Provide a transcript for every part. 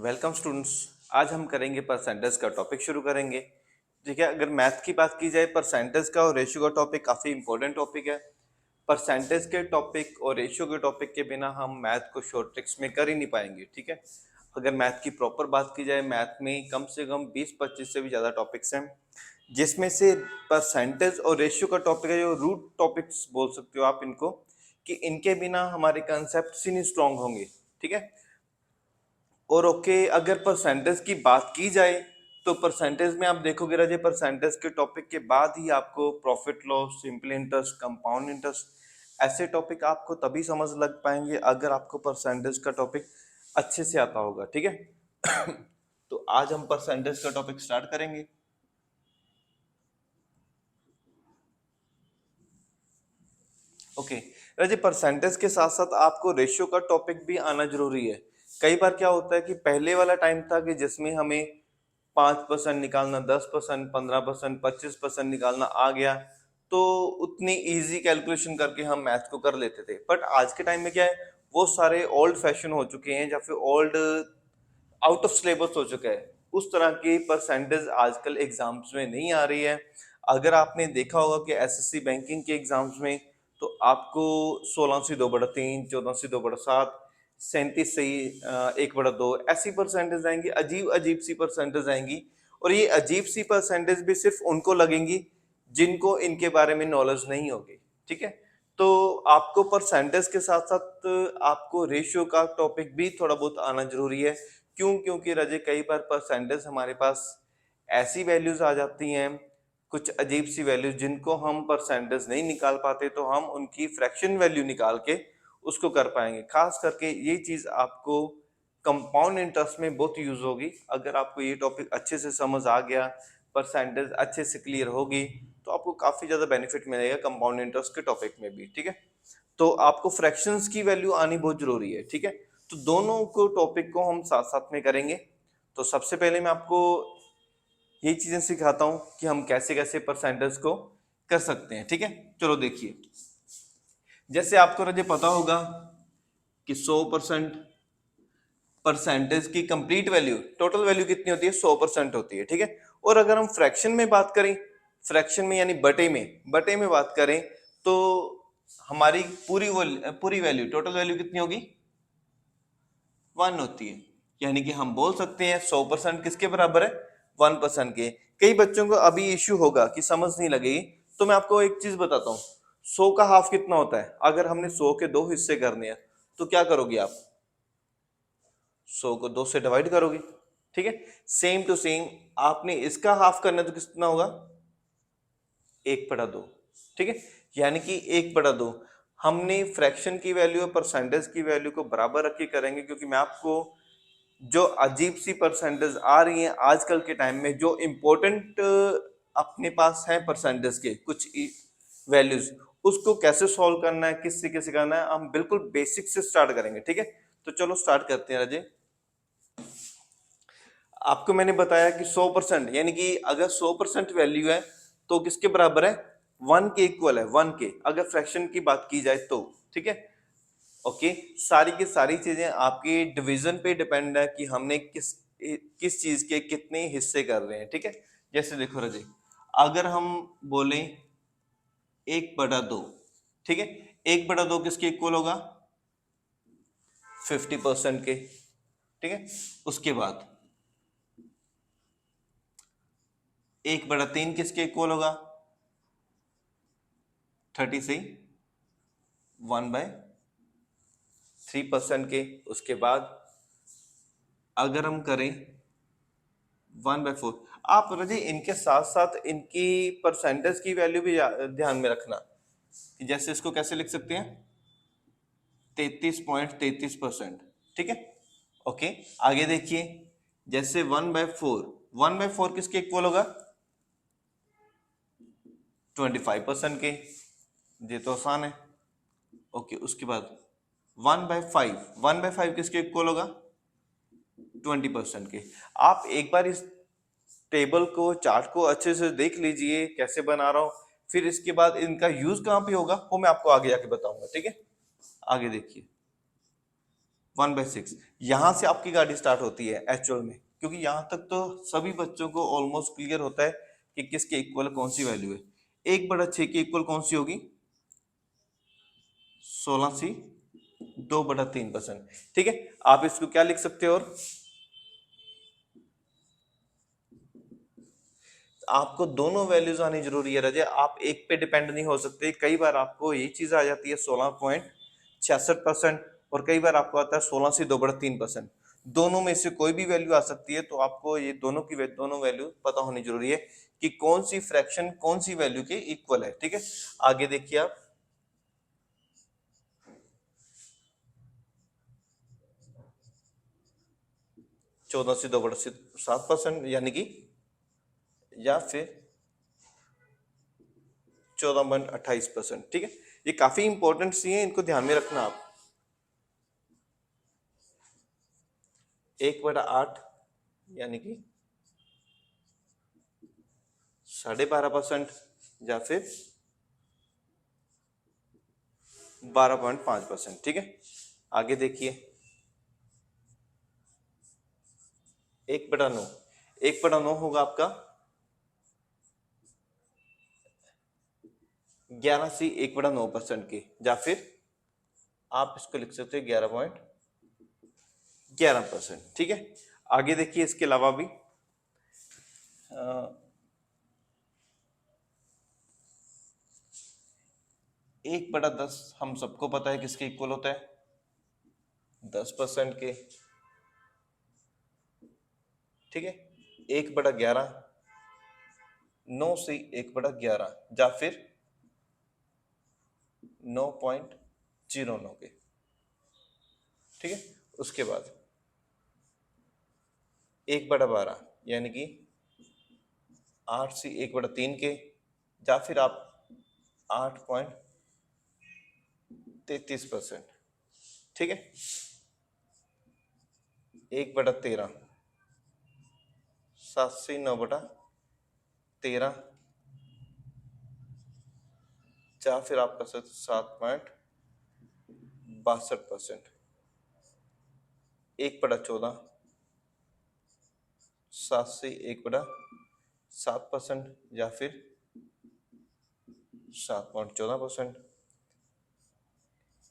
Welcome students. आज हम करेंगे परसेंटेज का टॉपिक शुरू करेंगे। ठीक है, अगर मैथ की बात की जाए परसेंटेज का और रेशियो का टॉपिक काफ़ी इंपॉर्टेंट टॉपिक है। परसेंटेज के टॉपिक और रेशियो के टॉपिक के बिना हम मैथ को शॉर्ट ट्रिक्स में कर ही नहीं पाएंगे। ठीक है, अगर मैथ की प्रॉपर बात की जाए मैथ में कम से कम 20-25 से भी ज़्यादा टॉपिक्स हैं, जिसमें से परसेंटेज और रेशियो का टॉपिक है जो रूट टॉपिक्स बोल सकते हो आप इनको, कि इनके बिना हमारे कंसेप्ट ही नहीं स्ट्रांग होंगे। ठीक है, और ओके, अगर परसेंटेज की बात की जाए तो परसेंटेज में आप देखोगे राजे, परसेंटेज के टॉपिक के बाद ही आपको profit loss, simple interest, compound interest ऐसे टॉपिक आपको तभी समझ लग पाएंगे अगर आपको परसेंटेज का टॉपिक अच्छे से आता होगा। ठीक है तो आज हम परसेंटेज का टॉपिक स्टार्ट करेंगे। ओके राजे, परसेंटेज के साथ साथ आपको रेशियो का टॉपिक भी आना जरूरी है। कई बार क्या होता है कि पहले वाला टाइम था कि जिसमें हमें 5% निकालना, 10%, 15%, 25% निकालना आ गया तो उतनी इजी कैलकुलेशन करके हम मैथ को कर लेते थे। बट आज के टाइम में क्या है, वो सारे ओल्ड फैशन हो चुके हैं या फिर ओल्ड आउट ऑफ सिलेबस हो चुका है। उस तरह की परसेंटेज आजकल एग्जाम्स में नहीं आ रही है। अगर आपने देखा होगा कि एसएससी बैंकिंग के एग्जाम्स में तो आपको 16/2/3, 14/2/7, 37/1/2 ऐसी परसेंटेज आएंगी, अजीब अजीब सी परसेंटेज आएंगी। और ये अजीब सी परसेंटेज भी सिर्फ उनको लगेंगी जिनको इनके बारे में नॉलेज नहीं होगी। ठीक है, तो आपको परसेंटेज के साथ साथ आपको रेशियो का टॉपिक भी थोड़ा बहुत आना जरूरी है। क्यों? क्योंकि रजे कई बार परसेंटेज हमारे पास ऐसी वैल्यूज आ जाती हैं, कुछ अजीब सी वैल्यूज जिनको हम परसेंटेज नहीं निकाल पाते, तो हम उनकी फ्रैक्शन वैल्यू निकाल के उसको कर पाएंगे। खास करके ये चीज आपको कंपाउंड इंटरेस्ट में बहुत यूज होगी। अगर आपको ये टॉपिक अच्छे से समझ आ गया, परसेंटेज अच्छे से क्लियर होगी, तो आपको काफी ज्यादा बेनिफिट मिलेगा कंपाउंड इंटरेस्ट के टॉपिक में भी। ठीक है, तो आपको फ्रैक्शंस की वैल्यू आनी बहुत जरूरी है। ठीक है, तो दोनों को टॉपिक को हम साथ साथ में करेंगे। तो सबसे पहले मैं आपको यही चीजें सिखाता हूं कि हम कैसे कैसे परसेंटेज को कर सकते हैं। ठीक है, चलो देखिए, जैसे आपको रजे पता होगा कि 100% परसेंटेज की कंप्लीट वैल्यू, टोटल वैल्यू कितनी होती है? 100% होती है। ठीक है, और अगर हम फ्रैक्शन में बात करें, फ्रैक्शन में यानी बटे में बात करें, तो हमारी पूरी वैल्यू, टोटल वैल्यू कितनी होगी? 1 होती है। यानी कि हम बोल सकते हैं 100% किसके बराबर है? 1% के। कई बच्चों को अभी इश्यू होगा कि समझ नहीं लगेगी, तो मैं आपको एक चीज बताता हूँ। 100 का हाफ कितना होता है? अगर हमने 100 के 2 हिस्से करने हैं तो क्या करोगे आप? 100 को 2 से डिवाइड करोगे। ठीक है, सेम टू सेम आपने इसका हाफ करना है तो कितना होगा? 1/2। ठीक है, यानी कि 1/2 हमने फ्रैक्शन की वैल्यू और परसेंटेज की वैल्यू को बराबर रख के करेंगे, क्योंकि मैं आपको जो अजीब सी परसेंटेज आ रही हैं आजकल के टाइम में, जो इम्पोर्टेंट अपने पास है परसेंटेज के कुछ वैल्यूज, उसको कैसे सॉल्व करना है, किस तरीके से करना है, हम बिल्कुल बेसिक से स्टार्ट करेंगे। ठीक है, तो चलो स्टार्ट करते हैं अजय। आपको मैंने बताया कि 100% यानी कि अगर 100% वैल्यू है तो किसके बराबर है? 1 के इक्वल है, 1 के, अगर फ्रैक्शन की बात की जाए तो। ठीक है, ओके, सारी की सारी चीजें आपकी डिवीजन पे डिपेंड है कि हमने किस किस चीज के कितने हिस्से कर रहे हैं। ठीक है, जैसे देखो रजी, अगर हम बोले 1/2, ठीक है, 1/2 किसके इक्वल होगा? 50% के। ठीक है, उसके बाद 1/3 किसके इक्वल होगा? 30 से 1/3% के। उसके बाद अगर हम करें 1/4, आप रजी इनके साथ साथ इनकी परसेंटेज की वैल्यू भी ध्यान में रखना, कि जैसे इसको कैसे लिख सकते हैं? 33.33%। ठीक है, ओके, आगे देखिए, जैसे 1/4, 1/4 किसके इक्वल होगा? 25% के। ये तो आसान है। ओके, उसके बाद 1/5, 1/5 किसके इक्वल होगा? 20% के। आप एक बार इस टेबल को, चार्ट को अच्छे से देख लीजिए कैसे बना रहा हूं, फिर इसके बाद इनका यूज कहां पे होगा वो मैं आपको आगे जाके बताऊंगा। ठीक है, आगे देखिए, 1/6। यहाँ से आपकी गाड़ी स्टार्ट होती है एक्चुअल में, क्योंकि यहाँ तक तो सभी बच्चों को ऑलमोस्ट क्लियर होता है कि किसके इक्वल कौन सी वैल्यू है। 1/6 की इक्वल कौन सी होगी? 16c 2/3%। ठीक है, आप इसको क्या लिख सकते हो? और आपको दोनों वैल्यूज आनी जरूरी है रजे, आप एक पे डिपेंड नहीं हो सकते। कई बार आपको ये चीज आ जाती है 16.66%, और कई बार आपको आता है 16 से 2/3%। दोनों में से कोई भी वैल्यू आ सकती है, तो आपको ये दोनों वैल्यू पता होनी जरूरी है कि कौन सी फ्रैक्शन कौन सी वैल्यू के इक्वल है। ठीक है, आगे देखिए आप, 14 से 2/7%, यानी कि या फिर 14.28%। ठीक है, ये काफी इंपॉर्टेंट सी है, इनको ध्यान में रखना आप। 1/8 यानी कि 12.5%, या फिर 12.5%। ठीक है, आगे देखिए, 1/9। 1/9 होगा आपका 11 से 1/9% के, या फिर आप इसको लिख सकते हो 11.11%। ठीक है, आगे देखिए, इसके अलावा भी 1/10 हम सबको पता है किसके इक्वल होता है? 10% के। ठीक है, 1/11 9 से 1/11, या फिर 9.09 के। ठीक है, उसके बाद 1/12 यानी कि 8 से 1/3 के, या फिर आप 8.33%। ठीक है, 1/13 7 से 9/13, या फिर आप कर सकते 7.62%। 1/14 7 से 1/7%, या फिर 7.14%।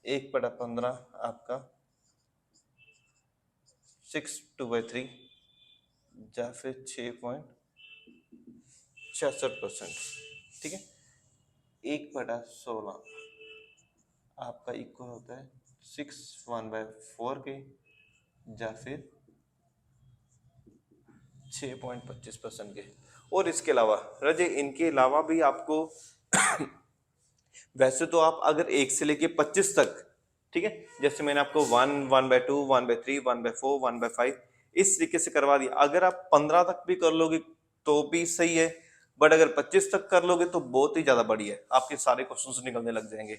1/15 आपका 6/2/3, या फिर 6.66%। ठीक है, 1/16 आपका इक्वल होता है 6/1/4 के, या फिर 6.25% के। और इसके अलावा रजे, इनके अलावा भी आपको वैसे तो आप अगर 1 से लेके 25 तक, ठीक है, जैसे मैंने आपको 1, 1/2, 1/3, 1/4, 1/5 इस तरीके से करवा दिया। अगर आप 15 तक भी कर लोगे तो भी सही है, बट अगर 25 तक कर लोगे तो बहुत ही ज्यादा बढ़िया है, आपके सारे क्वेश्चंस निकलने लग जाएंगे।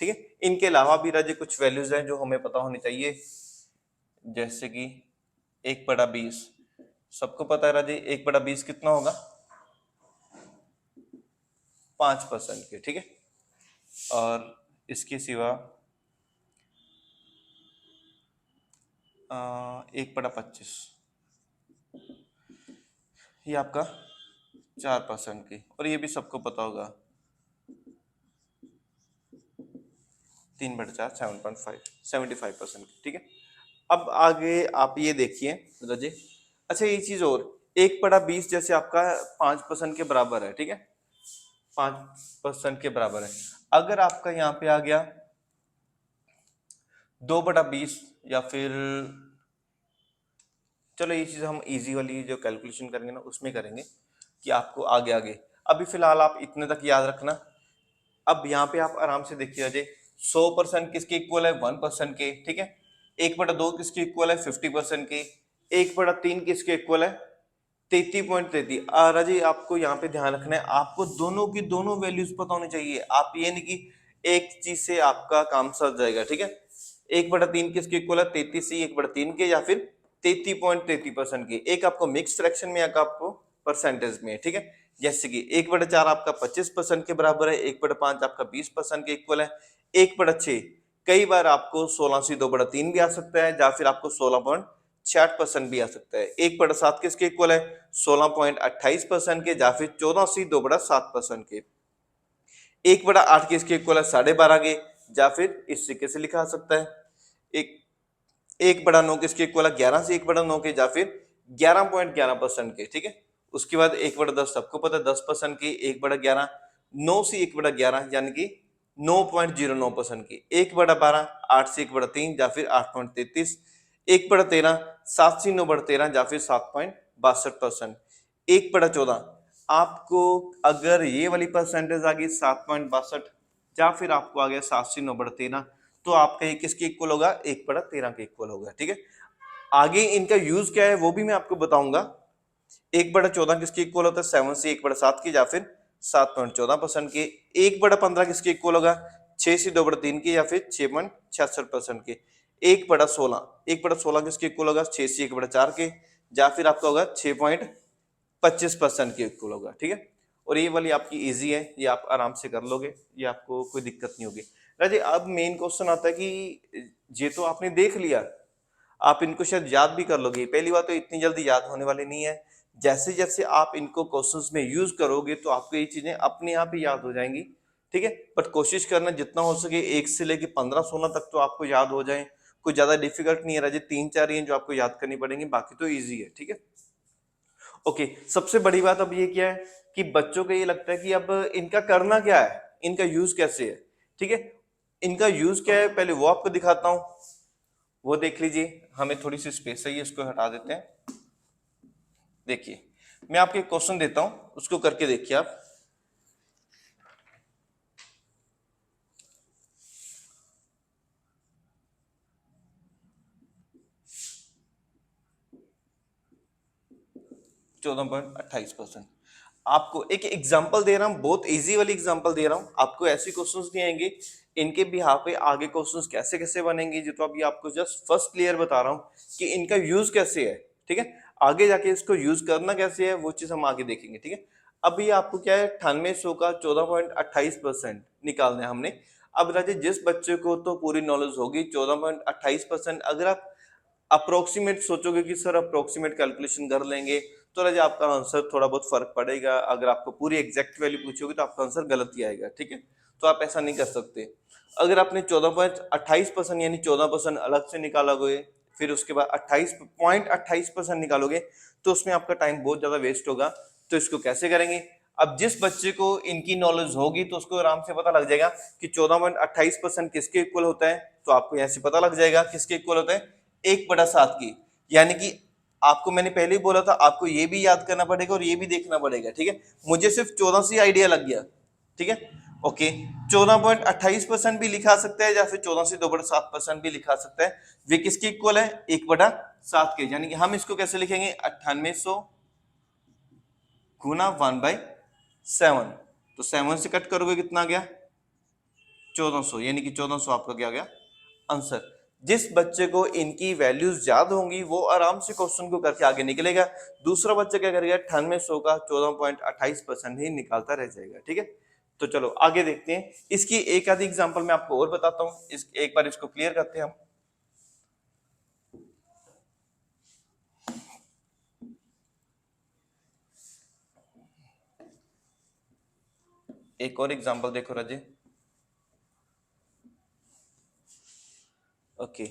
ठीक है, इनके अलावा भी राजे कुछ वैल्यूज हैं जो हमें पता होनी चाहिए, जैसे कि 1/20। सबको पता है राजे 1/20 कितना होगा? 5% के। ठीक है, और इसके सिवा 1/25 ये आपका 4% की, और ये भी सबको पता होगा 3/4 75% की। ठीक है, अब आगे आप ये देखिए रजे, अच्छा ये चीज और, 1/20 जैसे आपका 5% के बराबर है। ठीक है, 5% के बराबर है। अगर आपका यहाँ पे आ गया 2/20, या फिर चलो ये चीज हम इजी वाली जो कैलकुलेशन करेंगे ना उसमें करेंगे कि आपको आगे आगे, अभी फिलहाल आप इतने तक याद रखना। अब यहाँ पे आप आराम से देखिए अजय, 100% किसके इक्वल है? 1% के। ठीक है, 1/2 किसके इक्वल है? 50% के। 1/3 किसके इक्वल है? 33.33। राजी आपको यहाँ पे ध्यान रखना है, आपको दोनों की दोनों वैल्यूज पता होनी चाहिए। आप ये नहीं कि एक चीज से आपका काम सर जाएगा। ठीक है, 1/3 किसके इक्वल है? 33 1/3 के, या फिर 33.33% के। एक आपको मिक्स फ्रैक्शन में, एक आपको परसेंटेज में। ठीक है, जैसे कि 1/4 आपका 25% के बराबर है, 1/5 आपका 20% के इक्वल है, 1/6 कई बार आपको 16/2/3 भी आ सकता है, या फिर आपको 16.66% भी आ सकता है। 1/7 किसके इक्वल है? 16.28% के, या फिर 14/2/7% के। 1/8 किसके इक्वल है? 12.5 के, या फिर इस तरीके से लिखा जा सकता है। एक 1/9 किसके इक्वल है? 11 से 1/9 के, या फिर 11.11% के। ठीक है, उसके बाद 1/10 सबको पता है 10% की, 1/11 9 से 1/11 यानी कि 9.09% की, 1/12 8 से 1/3 या फिर 8.33, 1/13 7 से 9/13 या फिर 7.62%, 1/14 आपको अगर ये वाली परसेंटेज आ गई 7.62 या फिर आपको आ गया 7 से 9/13, तो आपका ये किसके इक्वल होगा? 1/13 के इक्वल होगा। ठीक है, आगे इनका यूज क्या है वो भी मैं आपको बताऊंगा। 1/14 किसके इक्वल होता है? 7 से 1/7 की, या फिर 7.14% के। 1/15 किसके इक्वल होगा? 6 से 2/3 की, या फिर 6.66% के। 1/16 किसके इक्वल होगा? 6 से 1/4 के, या फिर आपका होगा 6.25% के इक्वल होगा। ठीक है, और ये वाली आपकी इजी है, ये आप आराम से कर लोगे, ये आपको कोई दिक्कत नहीं होगी। राजे, अब मेन क्वेश्चन आता है कि ये तो आपने देख लिया, आप इनको शायद याद भी कर लोगे। पहली बात तो इतनी जल्दी याद होने वाली नहीं है, जैसे जैसे आप इनको क्वेश्चंस में यूज करोगे तो आपको ये चीजें अपने आप ही याद हो जाएंगी। ठीक है, बट कोशिश करना जितना हो सके 1 से लेके 15-16 तक तो आपको याद हो जाए। कोई ज्यादा डिफिकल्ट नहीं है राजे, 3-4 ही हैं जो आपको याद करनी पड़ेंगी, बाकी तो ईजी है। ठीक है, ओके। सबसे बड़ी बात अब ये क्या है कि बच्चों को ये लगता है कि अब इनका करना क्या है, इनका यूज कैसे है। ठीक है, इनका यूज क्या है पहले वो आपको दिखाता हूं, वो देख लीजिए। हमें थोड़ी सी स्पेस चाहिए, इसको हटा देते हैं। देखिए, मैं आपको एक क्वेश्चन देता हूं, उसको करके देखिए आप। चौदह पॉइंट 28%। आपको एक एग्जांपल दे रहा हूं, बहुत इजी वाली एग्जांपल दे रहा हूं, आपको ऐसे क्वेश्चंस नहीं आएंगे। इनके बिहाफ पे आगे क्वेश्चंस कैसे कैसे बनेंगे, जो तो अभी आपको जस्ट फर्स्ट क्लियर बता रहा हूं कि इनका यूज कैसे है। ठीक है, आगे जाके इसको यूज करना कैसे है वो चीज हम आगे देखेंगे। ठीक है, अभी आपको क्या है 9800 का 14.28% निकालना है हमने। अब राजे, जिस बच्चे को तो पूरी नॉलेज होगी 14.28%, अगर आप अप्रोक्सीमेट सोचोगे कि सर अप्रोक्सीमेट कैलकुलेशन कर लेंगे, तो राजा आपका आंसर थोड़ा बहुत फर्क पड़ेगा। अगर आपको पूरी एग्जैक्ट वैल्यू पूछोगे तो आपका आंसर गलत ही आएगा। ठीक है, तो आप ऐसा नहीं कर सकते। अगर आपने 14.28% यानी 14% अलग से निकालोगे, फिर उसके बाद 28.28% निकालोगे, तो उसमें आपका टाइम बहुत ज्यादा वेस्ट होगा। तो इसको कैसे करेंगे? अब जिस बच्चे को इनकी नॉलेज होगी तो उसको आराम से पता लग जाएगा कि 14.28% किसके इक्वल होता है। तो आपको यहाँ से पता लग जाएगा किसके इक्वल होता है? 1/7 की। यानी कि आपको मैंने पहले ही बोला था, आपको ये भी याद करना पड़ेगा और ये भी देखना पड़ेगा। ठीक है, मुझे सिर्फ 14 से आइडिया लग गया। ठीक है, ओके। 14.28% भी लिखा सकता है, या फिर 14 से 2/7% भी लिखा सकता है। वे किसके इक्वल है? 1/7 के। यानी कि हम इसको कैसे लिखेंगे? 9800 गुना 1/7। तो 7 से कट करोगे कितना आ गया? 1400। यानी कि 1400 आपका क्या आ गया आंसर। जिस बच्चे को इनकी वैल्यूज याद होंगी वो आराम से क्वेश्चन को करके आगे निकलेगा। दूसरा बच्चा क्या करेगा? 9800 का 14.28% ही निकालता रह जाएगा। ठीक है, तो चलो आगे देखते हैं। इसकी एक आधी एग्जांपल मैं आपको और बताता हूं, एक बार इसको क्लियर करते हैं हम। एक और एग्जांपल देखो राजे। ओके,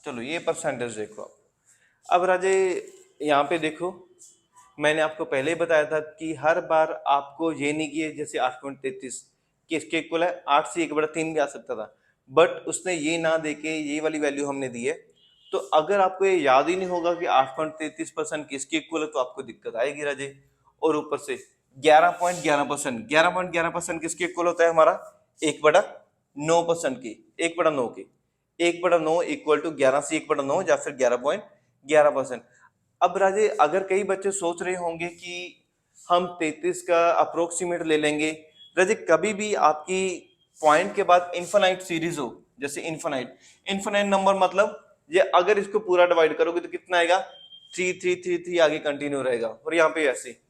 चलो ये परसेंटेज देखो आप। अब राजे, यहाँ पे देखो, मैंने आपको पहले ही बताया था कि हर बार आपको ये नहीं कि जैसे 8.33 कि इसके इक्वल है, 8 से 1/3 भी आ सकता था, बट उसने ये ना देके ये वाली वैल्यू हमने दी है। तो अगर आपको ये याद ही नहीं होगा कि 8.33% किसके इक्वल है, तो आपको दिक्कत आएगी राजे। और ऊपर से 11.11%, 11.11% किसके इक्वल होता है हमारा? 1/9% की, 1/9 की। 1/9 इक्वल टू 11 से 1/9 या फिर 11.11%। अब राजे, अगर कई बच्चे सोच रहे होंगे कि हम 33 का अप्रोक्सीमेट ले लेंगे। रजे कभी भी आपकी पॉइंट के बाद इन्फिनाइट सीरीज हो, जैसे इन्फिनाइट इन्फिनाइट नंबर मतलब ये अगर इसको पूरा डिवाइड करोगे तो कितना आएगा, 3333 आगे कंटिन्यू रहेगा। और यहाँ पे ऐसे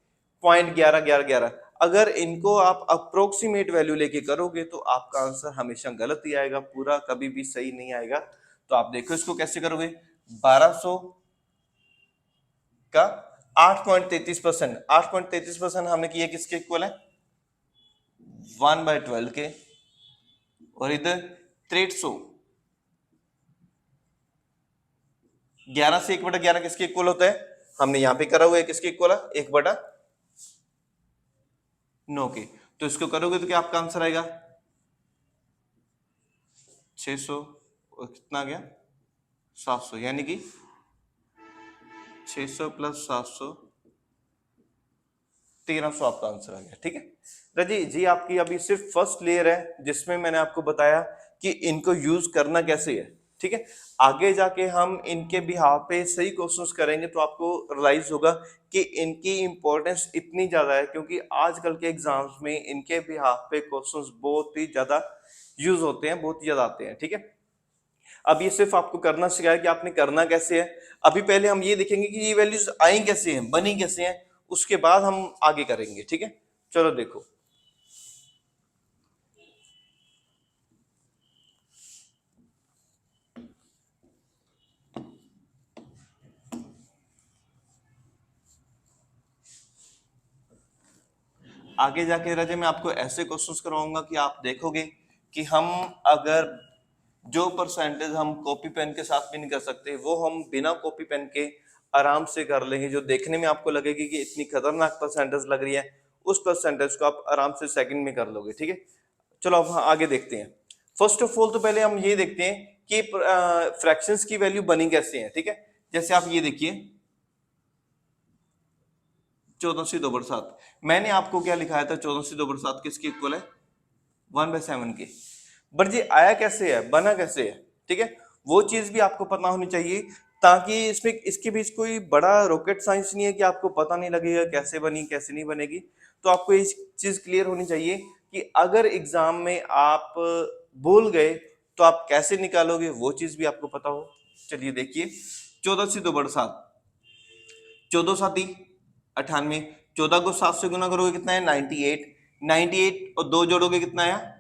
पॉइंट 11 11 11, अगर इनको आप अप्रोक्सीमेट वैल्यू लेके करोगे तो आपका आंसर हमेशा गलत ही आएगा, पूरा कभी भी सही नहीं आएगा। तो आप देखो इसको कैसे करोगे, 1200 का 8.33%, 8.33% हमने किया किसके इक्वल है, 1/12 के। और इधर 6300, 11 से 1/11 किसके इक्वल होता है, हमने यहाँ पे करा हुआ है किसके इक्वल है, 1/9 के। तो इसको करोगे तो क्या आपका आंसर आएगा 600 और कितना आ गया 700, यानी कि 600 + 700 1300 आपका आंसर आ गया। ठीक है रजी जी, आपकी अभी सिर्फ फर्स्ट लेयर है जिसमें मैंने आपको बताया कि इनको यूज करना कैसे है। ठीक है, आगे जाके हम इनके बिहाफ पे सही क्वेश्चंस करेंगे तो आपको रियलाइज होगा कि इनकी इंपॉर्टेंस इतनी ज्यादा है, क्योंकि आजकल के एग्जाम्स में इनके बिहाफ पे क्वेश्चंस बहुत ही ज्यादा यूज होते हैं, बहुत ही ज्यादा आते हैं। ठीक है, अब ये सिर्फ आपको करना सिखाया कि आपने करना कैसे है। अभी पहले हम ये देखेंगे कि ये वैल्यूज आई कैसे हैं, बनी कैसे हैं, उसके बाद हम आगे करेंगे। ठीक है, चलो देखो आगे जाके रजे मैं आपको ऐसे क्वेश्चंस करवाऊंगा कि आप देखोगे कि हम अगर जो परसेंटेज हम कॉपी पेन के साथ भी नहीं कर सकते वो हम बिना कॉपी पेन के आराम से कर लेंगे। जो देखने में आपको लगेगी कि इतनी खतरनाक परसेंटेज लग रही है, उस परसेंटेज को आप आराम से सेकंड में कर लोगे। ठीक है, चलो अब आगे देखते हैं। फर्स्ट ऑफ ऑल तो पहले हम ये देखते हैं कि फ्रैक्शंस की वैल्यू बनी कैसे है। ठीक है, जैसे आप ये देखिए 14/2 मैंने आपको क्या लिखाया था, 14/2 किसके इक्वल है, 1/7 के। बट ये आया कैसे है, बना कैसे है, ठीक है, वो चीज भी आपको पता होनी चाहिए, ताकि इसमें इसके बीच कोई बड़ा रॉकेट साइंस नहीं है कि आपको पता नहीं लगेगा कैसे बनी कैसे नहीं बनेगी। तो आपको इस चीज क्लियर होनी चाहिए कि अगर एग्जाम में आप भूल गए तो आप कैसे निकालोगे, वो चीज भी आपको पता हो। चलिए देखिए 14/2, 14 साथी 98, 14 को 7 से गुना करोगे कितना है 98, 98 और 2 जोड़ोगे कितना है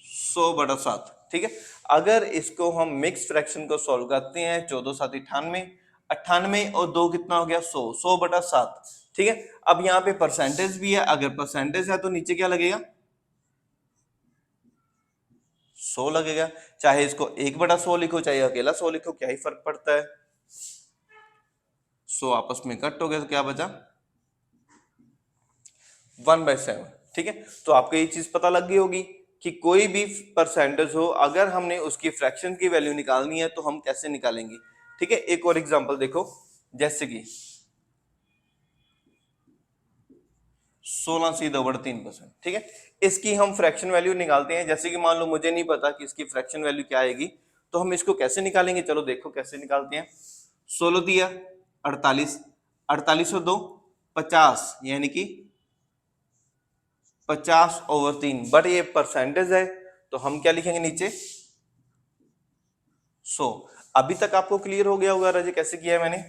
100/7। ठीक है, अगर इसको हम मिक्स फ्रैक्शन को सॉल्व करते हैं 14 7 98, 98 और 2 कितना हो गया 100, 100/7। ठीक है, अब यहाँ पे परसेंटेज भी है, अगर परसेंटेज है तो नीचे क्या लगेगा 100 लगेगा। चाहे इसको 1/100 लिखो चाहे अकेला 100 लिखो, क्या ही फर्क पड़ता है। 100 आपस में कट हो गया तो क्या बचा 1/7। ठीक है, तो आपको ये चीज पता लग गई होगी कि कोई भी परसेंटेज हो अगर हमने उसकी फ्रैक्शन की वैल्यू निकालनी है तो हम कैसे निकालेंगे। ठीक है, एक और एग्जांपल देखो, जैसे कि 16/3%। ठीक है, इसकी हम फ्रैक्शन वैल्यू निकालते हैं। जैसे कि मान लो मुझे नहीं पता कि इसकी फ्रैक्शन वैल्यू क्या आएगी, तो हम इसको कैसे निकालेंगे, चलो देखो कैसे निकालते हैं। 16 दिया 48, 48 और 2 50, यानी कि 50/3। बट ये परसेंटेज है तो हम क्या लिखेंगे नीचे 100। अभी तक आपको क्लियर हो गया होगा रजे कैसे किया है मैंने।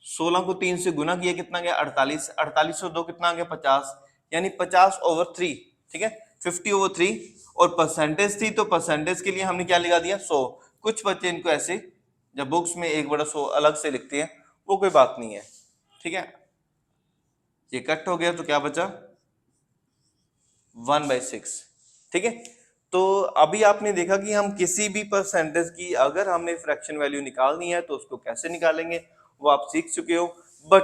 16 को 3 से गुना किया कितना गया 48, 48 और 2 कितना आ गया 50, यानी 50/3। ठीक है, 50/3। और परसेंटेज थी तो परसेंटेज के लिए हमने क्या लगा दिया 100। कुछ बच्चे इनको ऐसे जब बुक्स में 1/100 अलग से लिखते हैं, वो कोई बात नहीं है। ठीक है, ये कट हो गया तो क्या बचा 1/6। ठीक है, तो अभी आपने देखा कि हम किसी भी परसेंटेज की अगर हमने फ्रैक्शन वैल्यू निकालनी है तो उसको कैसे निकालेंगे वो आप सीख चुके हो। बट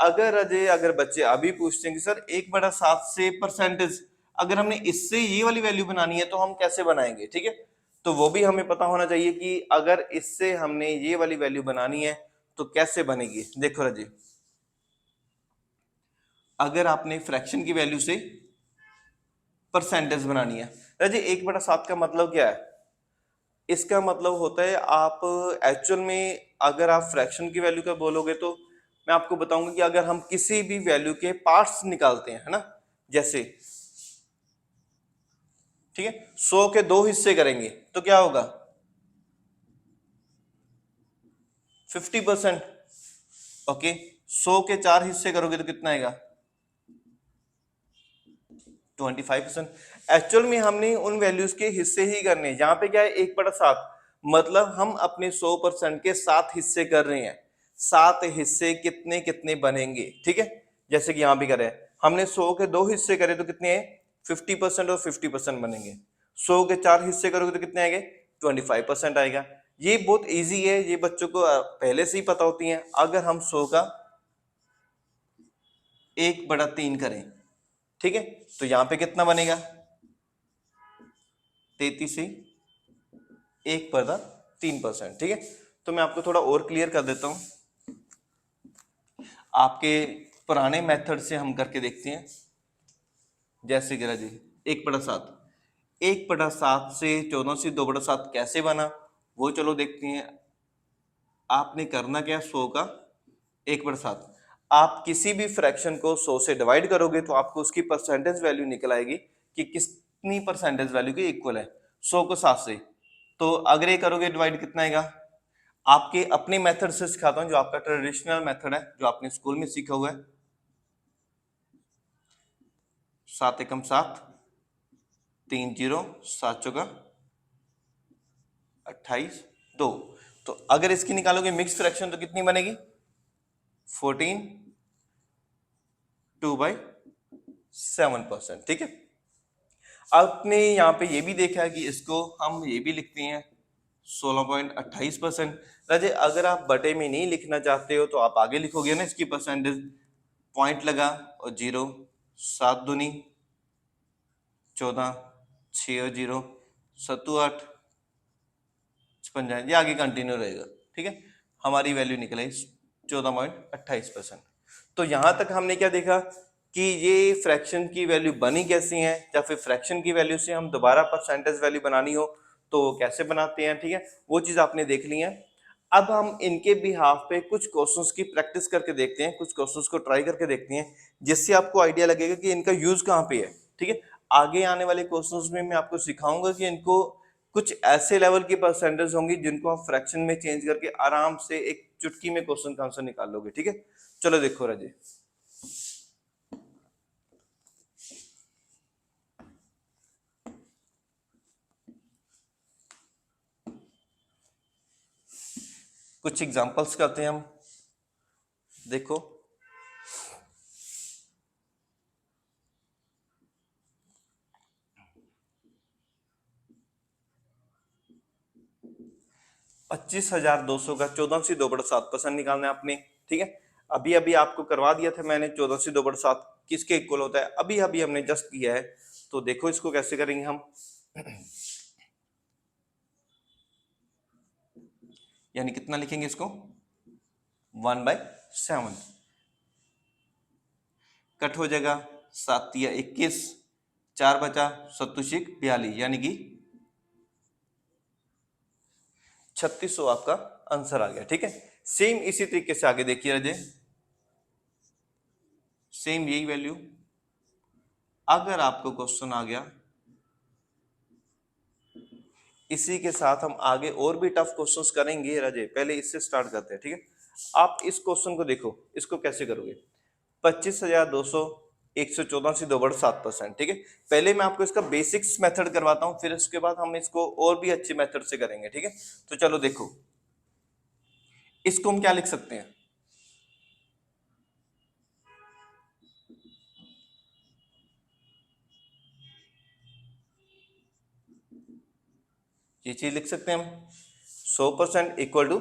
अगर बच्चे अभी पूछते हैं कि सर 1/7 से परसेंटेज अगर हमने इससे ये वाली वैल्यू बनानी है तो हम कैसे बनाएंगे। ठीक है, तो वो भी हमें पता होना चाहिए कि अगर इससे हमने ये वाली वैल्यू बनानी है तो कैसे बनेगी। देखो रजी, अगर आपने फ्रैक्शन की वैल्यू से परसेंटेज बनानी है, रजी 1/7 का मतलब क्या है, इसका मतलब होता है आप एक्चुअल में अगर आप फ्रैक्शन की वैल्यू का बोलोगे तो मैं आपको बताऊंगा कि अगर हम किसी भी वैल्यू के पार्ट्स निकालते हैं, है ना, जैसे ठीक है 100 के 2 हिस्से करेंगे तो क्या होगा 50%। ओके 100 के 4 हिस्से करोगे तो कितना आएगा 25%। एक्चुअल में हमने उन वैल्यूज के हिस्से ही करने हैं, यहाँ पे क्या है 1/7, मतलब हम अपने 100% के 7 हिस्से कर रहे हैं। 7 हिस्से कितने कितने बनेंगे, ठीक है, जैसे कि यहाँ भी करें हमने 100 के 2 हिस्से करे तो कितने हैं 50% और 50% बनेंगे। 100 के 4 हिस्से करोगे तो कितने आएंगे 25% आएगा। ये बहुत इजी है, ये बच्चों को पहले से ही पता होती है। अगर हम 100 का 1/3 करें, ठीक है, तो यहां पे कितना बनेगा 33 से 1/3%। ठीक है, तो मैं आपको थोड़ा और क्लियर कर देता हूं, आपके पुराने मेथड से हम करके देखते हैं। जैसे गिरा जी 1/7, 1/7 से 14 से 2/7 कैसे बना वो चलो देखते हैं। आपने करना क्या 100 का 1/7, आप किसी भी फ्रैक्शन को 100 से डिवाइड करोगे तो आपको उसकी परसेंटेज वैल्यू निकल आएगी कि कितनी परसेंटेज वैल्यू के इक्वल है 100 को 7 से। तो अगर ये करोगे डिवाइड कितना आएगा, आपके अपने मेथड से सिखाता हूं जो आपका ट्रेडिशनल मेथड है जो आपने स्कूल में सीखा हुआ है। 7 एकम 7, 3 0, 7 चौका 28, 2। तो अगर इसकी निकालोगे मिक्स फ्रैक्शन तो कितनी बनेगी 14 2/7%। ठीक है, आपने यहाँ पे ये भी देखा है कि इसको हम ये भी लिखते हैं 16.28%। राजे अगर आप बटे में नहीं लिखना चाहते हो तो आप आगे लिखोगे ना इसकी परसेंटेज, पॉइंट लगा और 0, 7 दूनी 14, 6 और 0 7 8 56, ये आगे कंटिन्यू रहेगा। ठीक है, हमारी वैल्यू निकले 14.28%। तो यहां तक हमने क्या देखा कि ये फ्रैक्शन की वैल्यू बनी कैसी है, या फिर फ्रैक्शन की वैल्यू से हम दोबारा परसेंटेज वैल्यू बनानी हो तो कैसे बनाते हैं। ठीक है, वो चीज आपने देख ली है। अब हम इनके बिहाफ पे कुछ क्वेश्चंस की प्रैक्टिस करके देखते हैं, कुछ क्वेश्चंस को ट्राई करके देखते हैं, जिससे आपको आइडिया लगेगा कि इनका यूज कहाँ पे है। ठीक है, आगे आने वाले क्वेश्चंस में मैं आपको सिखाऊंगा कि इनको कुछ ऐसे लेवल की परसेंटेज होंगी जिनको आप फ्रैक्शन में चेंज करके आराम से एक चुटकी में क्वेश्चन का आंसर निकाल लोगे। ठीक है, चलो देखो राजे, कुछ एग्जांपल्स करते हैं हम। देखो $25,200 का 14 से 2/7% निकालना है आपने। ठीक है, अभी अभी आपको करवा दिया था मैंने 14 से 2/7 किसके इक्वल होता है, अभी अभी हमने जस्ट किया है। तो देखो इसको कैसे करेंगे हम, यानी कितना लिखेंगे इसको 1/7, कट हो जाएगा 7 या 21, 4 बचा 7 42, यानी कि 3600 आपका आंसर आ गया। ठीक है, सेम इसी तरीके से आगे देखिए राजे, सेम यही वैल्यू अगर आपको क्वेश्चन आ गया इसी के साथ हम आगे और भी टफ क्वेश्चंस करेंगे राजे, पहले इससे स्टार्ट करते हैं। ठीक है, आप इस क्वेश्चन को देखो, इसको कैसे करोगे 25,200 114 से 2/7%। ठीक है, पहले मैं आपको इसका बेसिक्स मेथड करवाता हूं, फिर उसके बाद हम इसको और भी अच्छे मेथड से करेंगे। ठीक है, तो चलो देखो इसको हम क्या लिख सकते हैं, ये चीज लिख सकते हैं हम 100% इक्वल टू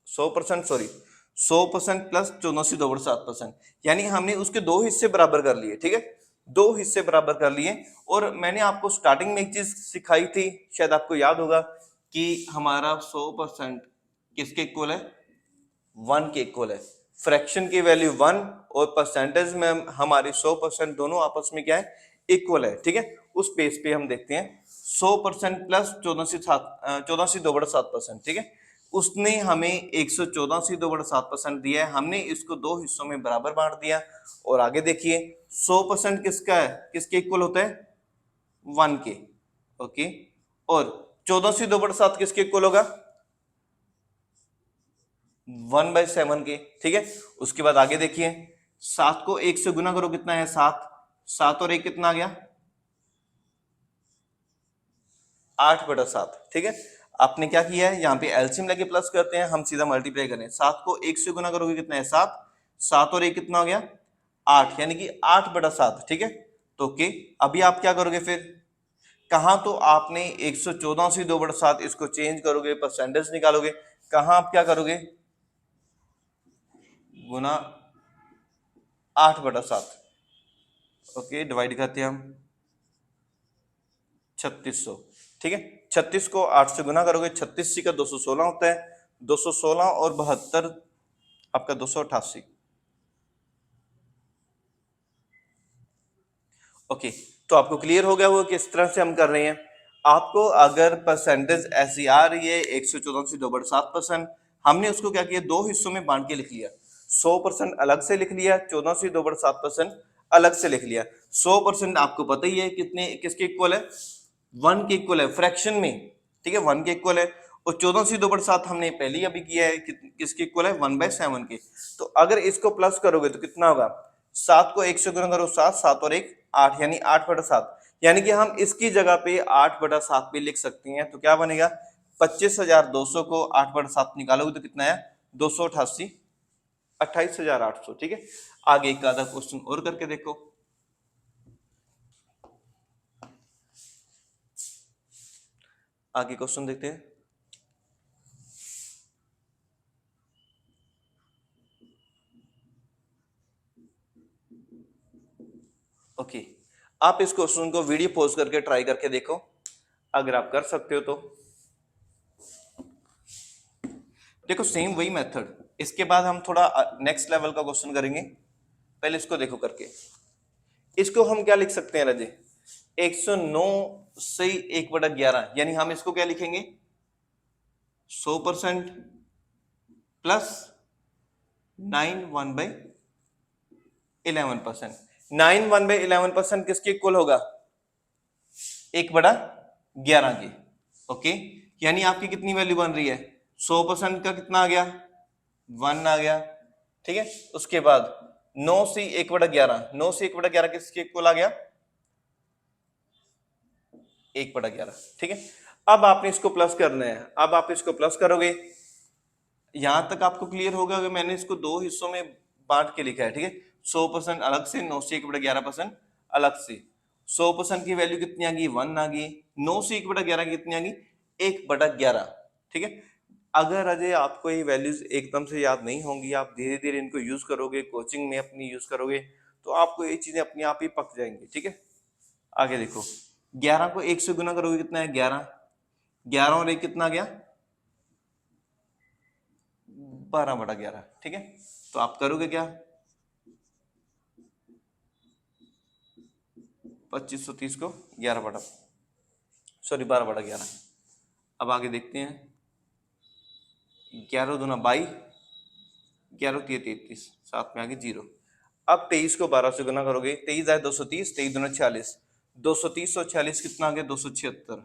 100%, सॉरी 100% प्लस 14 से 2/7%, यानी हमने उसके दो हिस्से बराबर कर लिए। ठीक है, दो हिस्से बराबर कर लिए। और मैंने आपको स्टार्टिंग में एक चीज सिखाई थी, शायद आपको याद होगा कि हमारा 100% किसके इक्वल है 1 के इक्वल है। फ्रैक्शन की वैल्यू 1 और परसेंटेज में हमारी 100% दोनों आपस में क्या है इक्वल है। ठीक है, उस पेज पे हम देखते हैं 100% प्लस 14 से 2/7%। ठीक है, उसने हमें 114.7% दिया है, हमने इसको दो हिस्सों में बराबर बांट दिया। और आगे देखिए 100% किसका है, किसके इक्वल होता है, 1 के। ओके, और 14/7 किसके इक्वल होगा, 1/7 के। ठीक है, उसके बाद आगे देखिए 7 को 1 से गुना करो, कितना है 7, 7 और 1 कितना आ गया 8/7। ठीक है, आपने क्या किया है, यहाँ पे एलसीएम लेके प्लस करते हैं, हम सीधा मल्टीप्लाई करें, 7 को 1 से गुना करोगे कितना है 7, 7 और 1 कितना हो गया 8, यानी कि 8/7। ठीक है, तो ओके, अभी आप क्या करोगे फिर, कहां तो आपने 114/2/7 इसको चेंज करोगे, परसेंटेज निकालोगे, कहां आप क्या करोगे, गुना 8/7। ओके, डिवाइड करते हैं हम 3600। ठीक है, 36 को 8 से गुना करोगे, 36 का 216 होता है, 216 और 72 आपका 288। ओके, तो आपको क्लियर हो गया वो किस तरह से हम कर रहे हैं। आपको अगर परसेंटेज ऐसी आ रही है 114/2/7%, हमने उसको क्या किया, दो हिस्सों में बांट के लिख लिया, 100% अलग से लिख लिया, 14/2/7% अलग से लिख लिया। 100% आपको पता ही है कितने किसके इक्वल है, 1 के इक्वल है फ्रैक्शन में। ठीक है, 1 के इक्वल है, और 14/2/7 हमने पहले ही अभी किया है, किसके इक्वल है 1/7 के। तो अगर इसको प्लस करोगे तो कितना होगा, 7 को 1 से गुना करो 7, 7 और 1 8, यानी 8/7, यानी कि हम इसकी जगह पे 8/7 भी लिख सकते हैं। तो क्या बनेगा, 25,200 को 8/7 निकालोगे तो कितना है 288, 28,800। ठीक है, आगे एक आधा क्वेश्चन और करके देखो। आगे क्वेश्चन देखते हैं। ओके, आप इस क्वेश्चन को वीडियो पॉज करके ट्राई करके देखो, अगर आप कर सकते हो तो। देखो सेम वही मेथड, इसके बाद हम थोड़ा नेक्स्ट लेवल का क्वेश्चन करेंगे, पहले इसको देखो करके। इसको हम क्या लिख सकते हैं राजे, 109 से 1/11, यानी हम इसको क्या लिखेंगे, 100% प्लस 9 1/11%। 9 1/11% किसके इक्वल होगा, 1/11 के। ओके, यानी आपकी कितनी वैल्यू बन रही है, 100% का कितना आ गया 1 आ गया। ठीक है, उसके बाद 9 से 1/11, 9 से 1/11 किसके इक्वल आ गया 1/11। ठीक है, अब आपने इसको प्लस करना है, अब आप इसको प्लस करोगे, यहां तक आपको क्लियर होगा, अगर मैंने इसको दो हिस्सों में बांट के लिखा है। ठीक है, 100% अलग से, 9 से 1/11% अलग से। 100% की वैल्यू कितनी आ गई 1 आ गई, 9 से 1/11 कितनी आ गई 1/11। ठीक है, अगर अजय आपको ये वैल्यूज एकदम से याद नहीं होंगी, आप धीरे धीरे इनको यूज करोगे, कोचिंग में अपनी यूज करोगे, तो आपको ये चीजें अपने आप ही पक जाएंगी। ठीक है, आगे देखो, 11 को 1 से गुना करोगे कितना है 11, 11 और 1 कितना आ गया 12/11। ठीक है, तो आप करोगे क्या, 2530 को 12/11। अब आगे देखते हैं, 11 दूना 22, 11 3 33, साथ में आगे 0। अब 23 को 12 से गुना करोगे, 23 आए 230, 23 दूना 46, 230 और 46 कितना आ गया 276,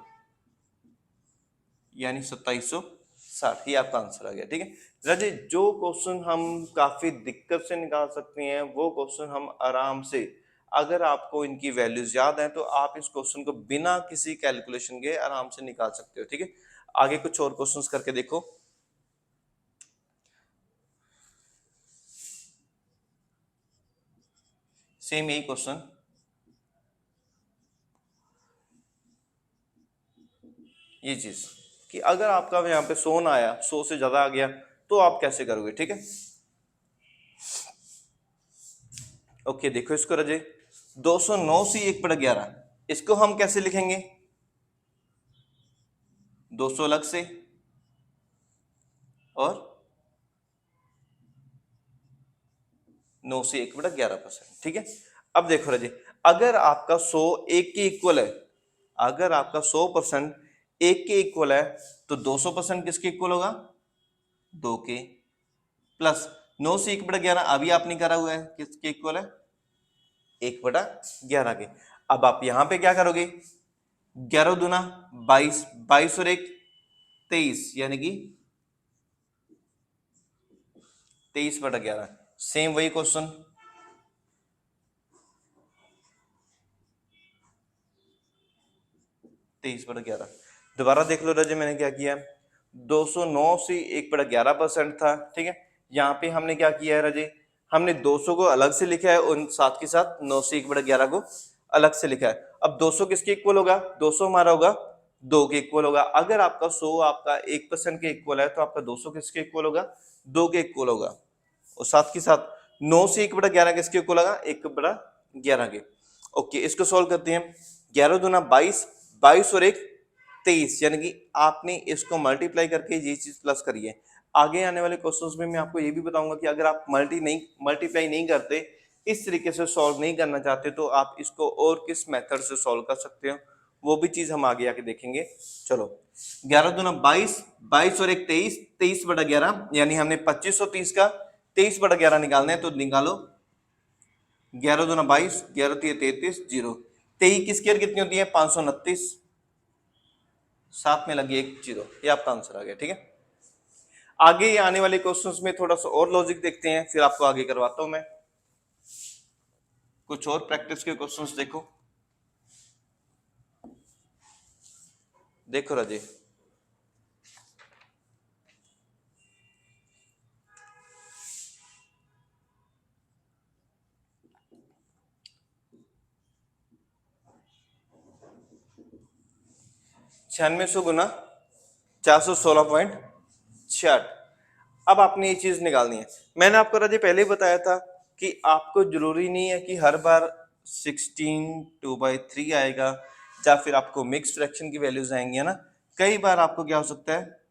यानी 2760। ये आपका आंसर आ गया। ठीक है राजे, जो क्वेश्चन हम काफी दिक्कत से निकाल सकते हैं, वो क्वेश्चन हम आराम से, अगर आपको इनकी वैल्यूज याद है तो आप इस क्वेश्चन को बिना किसी कैलकुलेशन के आराम से निकाल सकते हो। ठीक है, आगे कुछ और क्वेश्चंस करके देखो। सेम यही क्वेश्चन, ये चीज कि अगर आपका यहाँ पे 100 ना आया, 100 से ज्यादा आ गया, तो आप कैसे करोगे। ठीक है, ओके देखो इसको रजे, 209 से 1/11, इसको हम कैसे लिखेंगे, 200 अलग से और 9 से 1/11%। ठीक है, अब देखो रजे, अगर आपका 100 1 के इक्वल है, अगर आपका 100% 1 के इक्वल है, तो 200% किसके इक्वल होगा 2 के प्लस 9 से 1/11 अभी आपने करा हुआ है, किसके इक्वल है? 1/11 के। अब आप यहां पे क्या करोगे? 11 दूना 22, 22 और 1 23, यानी कि 23/11। सेम वही क्वेश्चन, 23/11। दोबारा देख लो रजे, मैंने क्या किया? 209 से 1/11% था, ठीक है। यहाँ पे हमने क्या किया है रजे? हमने 200 को अलग से लिखा है और साथ के साथ 9 से 1/11 को अलग से लिखा है। अब 200 किसके इक्वल होगा? 200 हमारा होगा 2 के इक्वल होगा। अगर आपका 100 आपका 1% के इक्वल है तो आपका 200 किसके इक्वल होगा? 2 के इक्वल होगा। और साथ के साथ 9 से 1/11 किसके इक्वल होगा? 1/11 के। ओके, इसको सॉल्व करते हैं। 11 दूना 22, 22 और 1 23, यानी कि आपने इसको मल्टीप्लाई करके ये चीज प्लस करी है। आगे आने वाले क्वेश्चंस में मैं आपको ये भी बताऊंगा कि अगर आप मल्टीप्लाई नहीं करते, इस तरीके से सॉल्व नहीं करना चाहते, तो आप इसको और किस मेथड से सॉल्व कर सकते हो, वो भी चीज हम आगे आके देखेंगे। चलो, 11 दूना 22, 22 और 1 23, 23/11, यानी हमने 2530 का 23/11 निकालना है, तो निकालो। 11 दूना 22, 11 3 33, 0। 23 की स्क्वायर कितनी होती है? 529, साथ में लगी एक 0। ये आपका आंसर आ गया, ठीक है। आगे आने वाले क्वेश्चंस में थोड़ा सा और लॉजिक देखते हैं, फिर आपको आगे करवाता हूं मैं। कुछ और प्रैक्टिस के क्वेश्चंस देखो, देखो राजे। छियानवे सौ गुना 416.66। अब आपने ये चीज निकालनी है। मैंने आपको राजे पहले ही बताया था कि आपको जरूरी नहीं है कि हर बार 16 2/3 आएगा, या फिर आपको मिक्स फ्रैक्शन की वैल्यूज आएंगी, है ना। कई बार आपको क्या हो सकता है,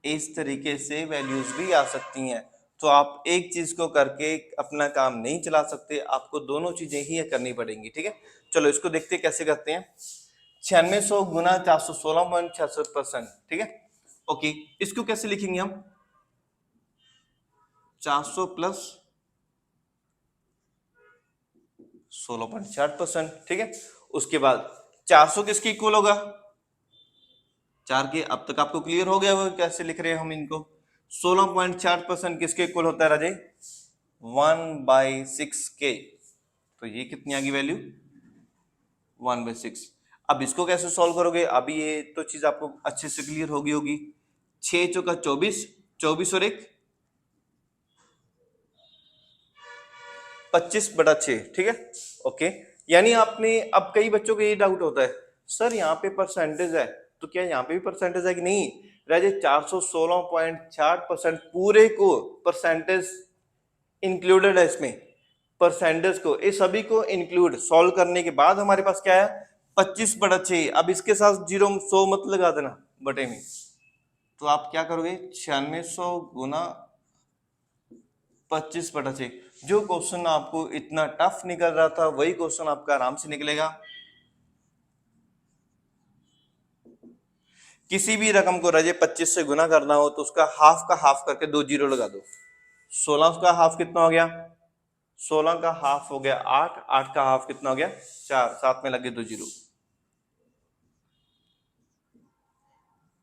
इस तरीके से वैल्यूज भी आ सकती हैं। तो आप एक चीज को करके अपना काम नहीं चला सकते, आपको दोनों चीजें ही करनी पड़ेंगी, ठीक है। चलो इसको देखते हैं कैसे करते हैं। 9600 गुना 416.66%, ठीक है। ओके, इसको कैसे लिखेंगे हम? 400 प्लस 16.60%, ठीक है। उसके बाद 400 किसके इक्वल होगा? 4 के। अब तक आपको क्लियर हो गया होगा कैसे लिख रहे हैं हम इनको। 16.60% किसके इक्वल होता है राजे? 1/6 के। तो ये कितनी आ गई वैल्यू? 1/6। अब इसको कैसे सॉल्व करोगे? अभी ये तो चीज आपको अच्छे से क्लियर होगी होगी। 6 चौका 24, 24 और 1 25/6, ठीक है। ओके, यानी आपने, अब कई बच्चों को ये डाउट होता है, सर यहाँ पे परसेंटेज है, तो क्या यहाँ पे भी परसेंटेज है कि नहीं? राजे 416.60% पूरे को परसेंटेज इंक्लूडेड है इसमें। परसेंटेज को, ये सभी को इंक्लूड सॉल्व करने के बाद हमारे पास क्या है? 25/6। अब इसके साथ 0 100 मत लगा देना बटे में। तो आप क्या करोगे? 9600 गुना 25/6। जो क्वेश्चन आपको इतना टफ निकल रहा था, वही क्वेश्चन आपका आराम से निकलेगा। किसी भी रकम को रजे 25 से गुना करना हो तो उसका हाफ का हाफ करके 2 जीरो लगा दो। 16 का हाफ कितना हो गया? 16 का हाफ हो गया 8, 8 का हाफ कितना हो गया? 4, साथ में लगे 2 जीरो।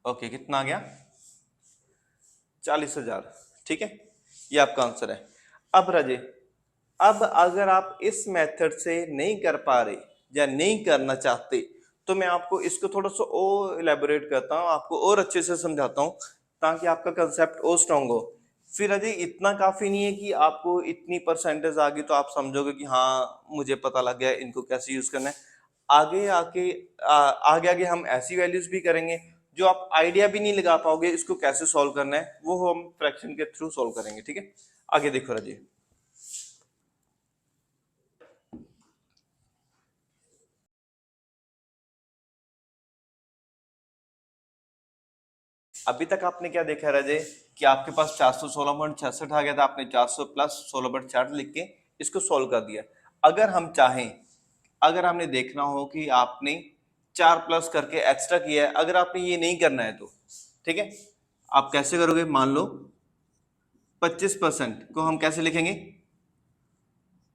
ओके, कितना आ गया? 40,000, ठीक है। ये आपका आंसर है। अब राजे, अब अगर आप इस मेथड से नहीं कर पा रहे या नहीं करना चाहते, तो मैं आपको इसको थोड़ा सा और इलेबोरेट करता हूँ, आपको और अच्छे से समझाता हूँ, ताकि आपका कंसेप्ट और स्ट्रांग हो। फिर अजय इतना काफी नहीं है कि आपको इतनी परसेंटेज आ गई तो आप समझोगे कि हाँ मुझे पता लग गया इनको कैसे यूज करना है। आगे आके आगे आगे हम ऐसी वैल्यूज भी करेंगे जो आप आइडिया भी नहीं लगा पाओगे इसको कैसे सॉल्व करना है, वो हम फ्रैक्शन के थ्रू सॉल्व करेंगे, ठीक है। आगे देखो राजी। अभी तक आपने क्या देखा है राजे, कि आपके पास 416.66 आ गया था, आपने 400 प्लस 16/4 लिख के इसको सॉल्व कर दिया। अगर हम चाहें, अगर हमने देखना हो कि आपने 4 प्लस करके एक्स्ट्रा किया है, अगर आपने ये नहीं करना है तो ठीक है, आप कैसे करोगे, मान लो 25% को हम कैसे लिखेंगे,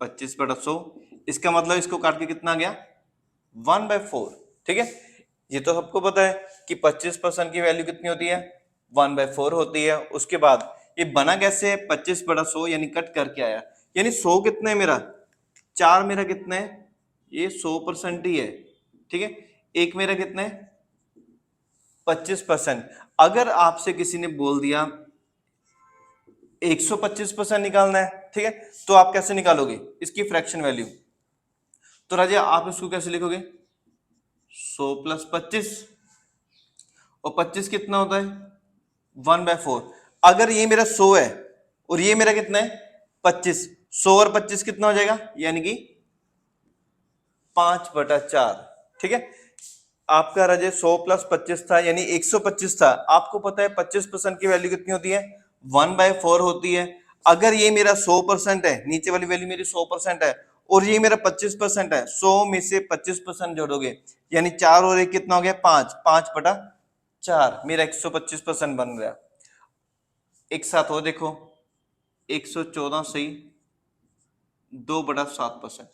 25/100, इसका मतलब इसको काट के कितना आ गया, 1/4। ठीक है, ये तो सबको पता है कि 25% की वैल्यू कितनी होती है, 1/4 होती है। उसके बाद ये बना कैसे है, 25/100 यानी कट करके आया, यानी 100 कितना है मेरा, 4 मेरा कितना है, ये 100% ही है। ठीक है, एक मेरा कितना है, 25%। अगर आपसे किसी ने बोल दिया 125% निकालना है, ठीक है, तो आप कैसे निकालोगे इसकी फ्रैक्शन वैल्यू, तो राजा आप इसको कैसे लिखोगे, 100 + 25, और 25 कितना होता है, 1/4। अगर ये मेरा 100 है और ये मेरा कितना है 25, 100 और 25 कितना हो जाएगा, यानी कि 5/4। ठीक है, आपका राजे 100 + 25 था यानी 125 था। आपको पता है 25% की वैल्यू कितनी होती है, 1/4 होती है। अगर ये मेरा 100% है, नीचे वाली वैल्यू मेरी 100% है और ये मेरा 25% है, 100 में से 25% जोड़ोगे यानी 4 और 1 कितना हो गया, 5, 5/4 मेरा 125% बन गया। एक साथ हो देखो, 114 सही 2/7%।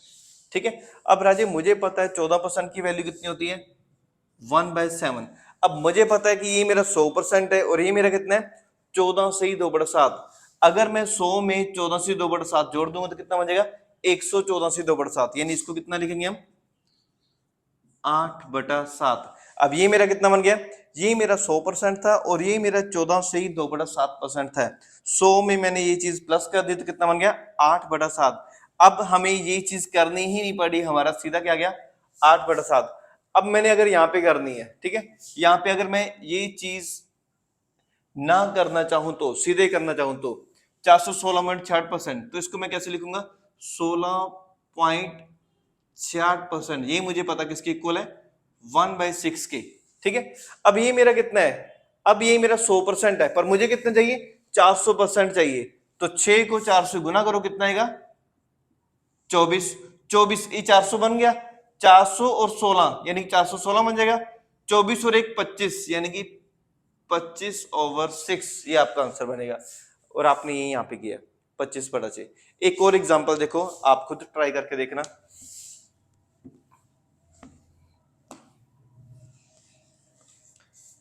ठीक है, अब राजे मुझे पता है 14% की वैल्यू कितनी होती है, 1/7। अब मुझे पता है कि ये मेरा 100% है और ये मेरा कितना है, 14 से ही 2/7। अगर मैं 100 में 14 से 2/7 जोड़ दूंगा तो कितना बन 114 से 2/7, यानी इसको कितना लिखेंगे हम, 8/7। अब ये मेरा कितना बन गया, ये मेरा 100% था और ये मेरा 14 से ही 2/7% था। 100 में मैंने ये चीज प्लस कर दी तो कितना बन गया, 8/7। अब हमें ये चीज करनी ही नहीं पड़ी, हमारा सीधा क्या गया, 8/7। अब मैंने अगर यहाँ पे करनी है, ठीक है, यहाँ पे अगर मैं ये चीज ना करना चाहूं तो, सीधे करना चाहूं तो 416.66%, तो इसको मैं कैसे लिखूंगा, 16.66%। ये मुझे पता किसके इक्वल है, 1/6 के। ठीक है, अब ये मेरा कितना है, अब ये मेरा 100% है पर मुझे कितना चाहिए, 400% चाहिए। तो 6 को 4 से गुना करो, कितना आएगा, 24। 24 ये 400 बन गया, 400 और 16 यानी 416 बन जाएगा। 24 और 1 25 यानी कि 25/6 ये आपका आंसर बनेगा। और आपने ये यहाँ पे किया 25/6। एक और एग्जांपल देखो, आप खुद ट्राई करके देखना।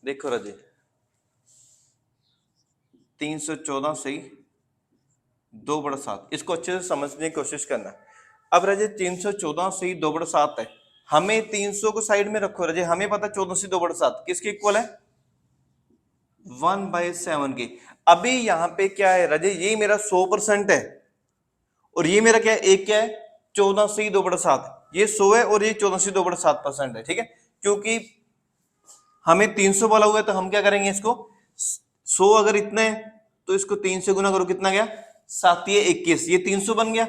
देखो राजे, 314 से 2/7, इसको अच्छे से समझने की कोशिश करना। अब राजे 314 से 2/7 है, हमें 300 को साइड में रखो राजे, हमें पता 14 से 2/7 किसके इक्वल है, 1/7 के। अभी यहाँ पे क्या है राजे, ये मेरा 100% है और ये मेरा क्या है, एक क्या है, 14 से 2/7। ये 100 है और ये 14 से 2/7% है। ठीक है, क्योंकि हमें 300 बोला हुआ है तो हम क्या करेंगे, इसको 100 अगर इतना है तो इसको 3 से गुना करो, कितना गया, 7 ये 21, ये 300 बन गया।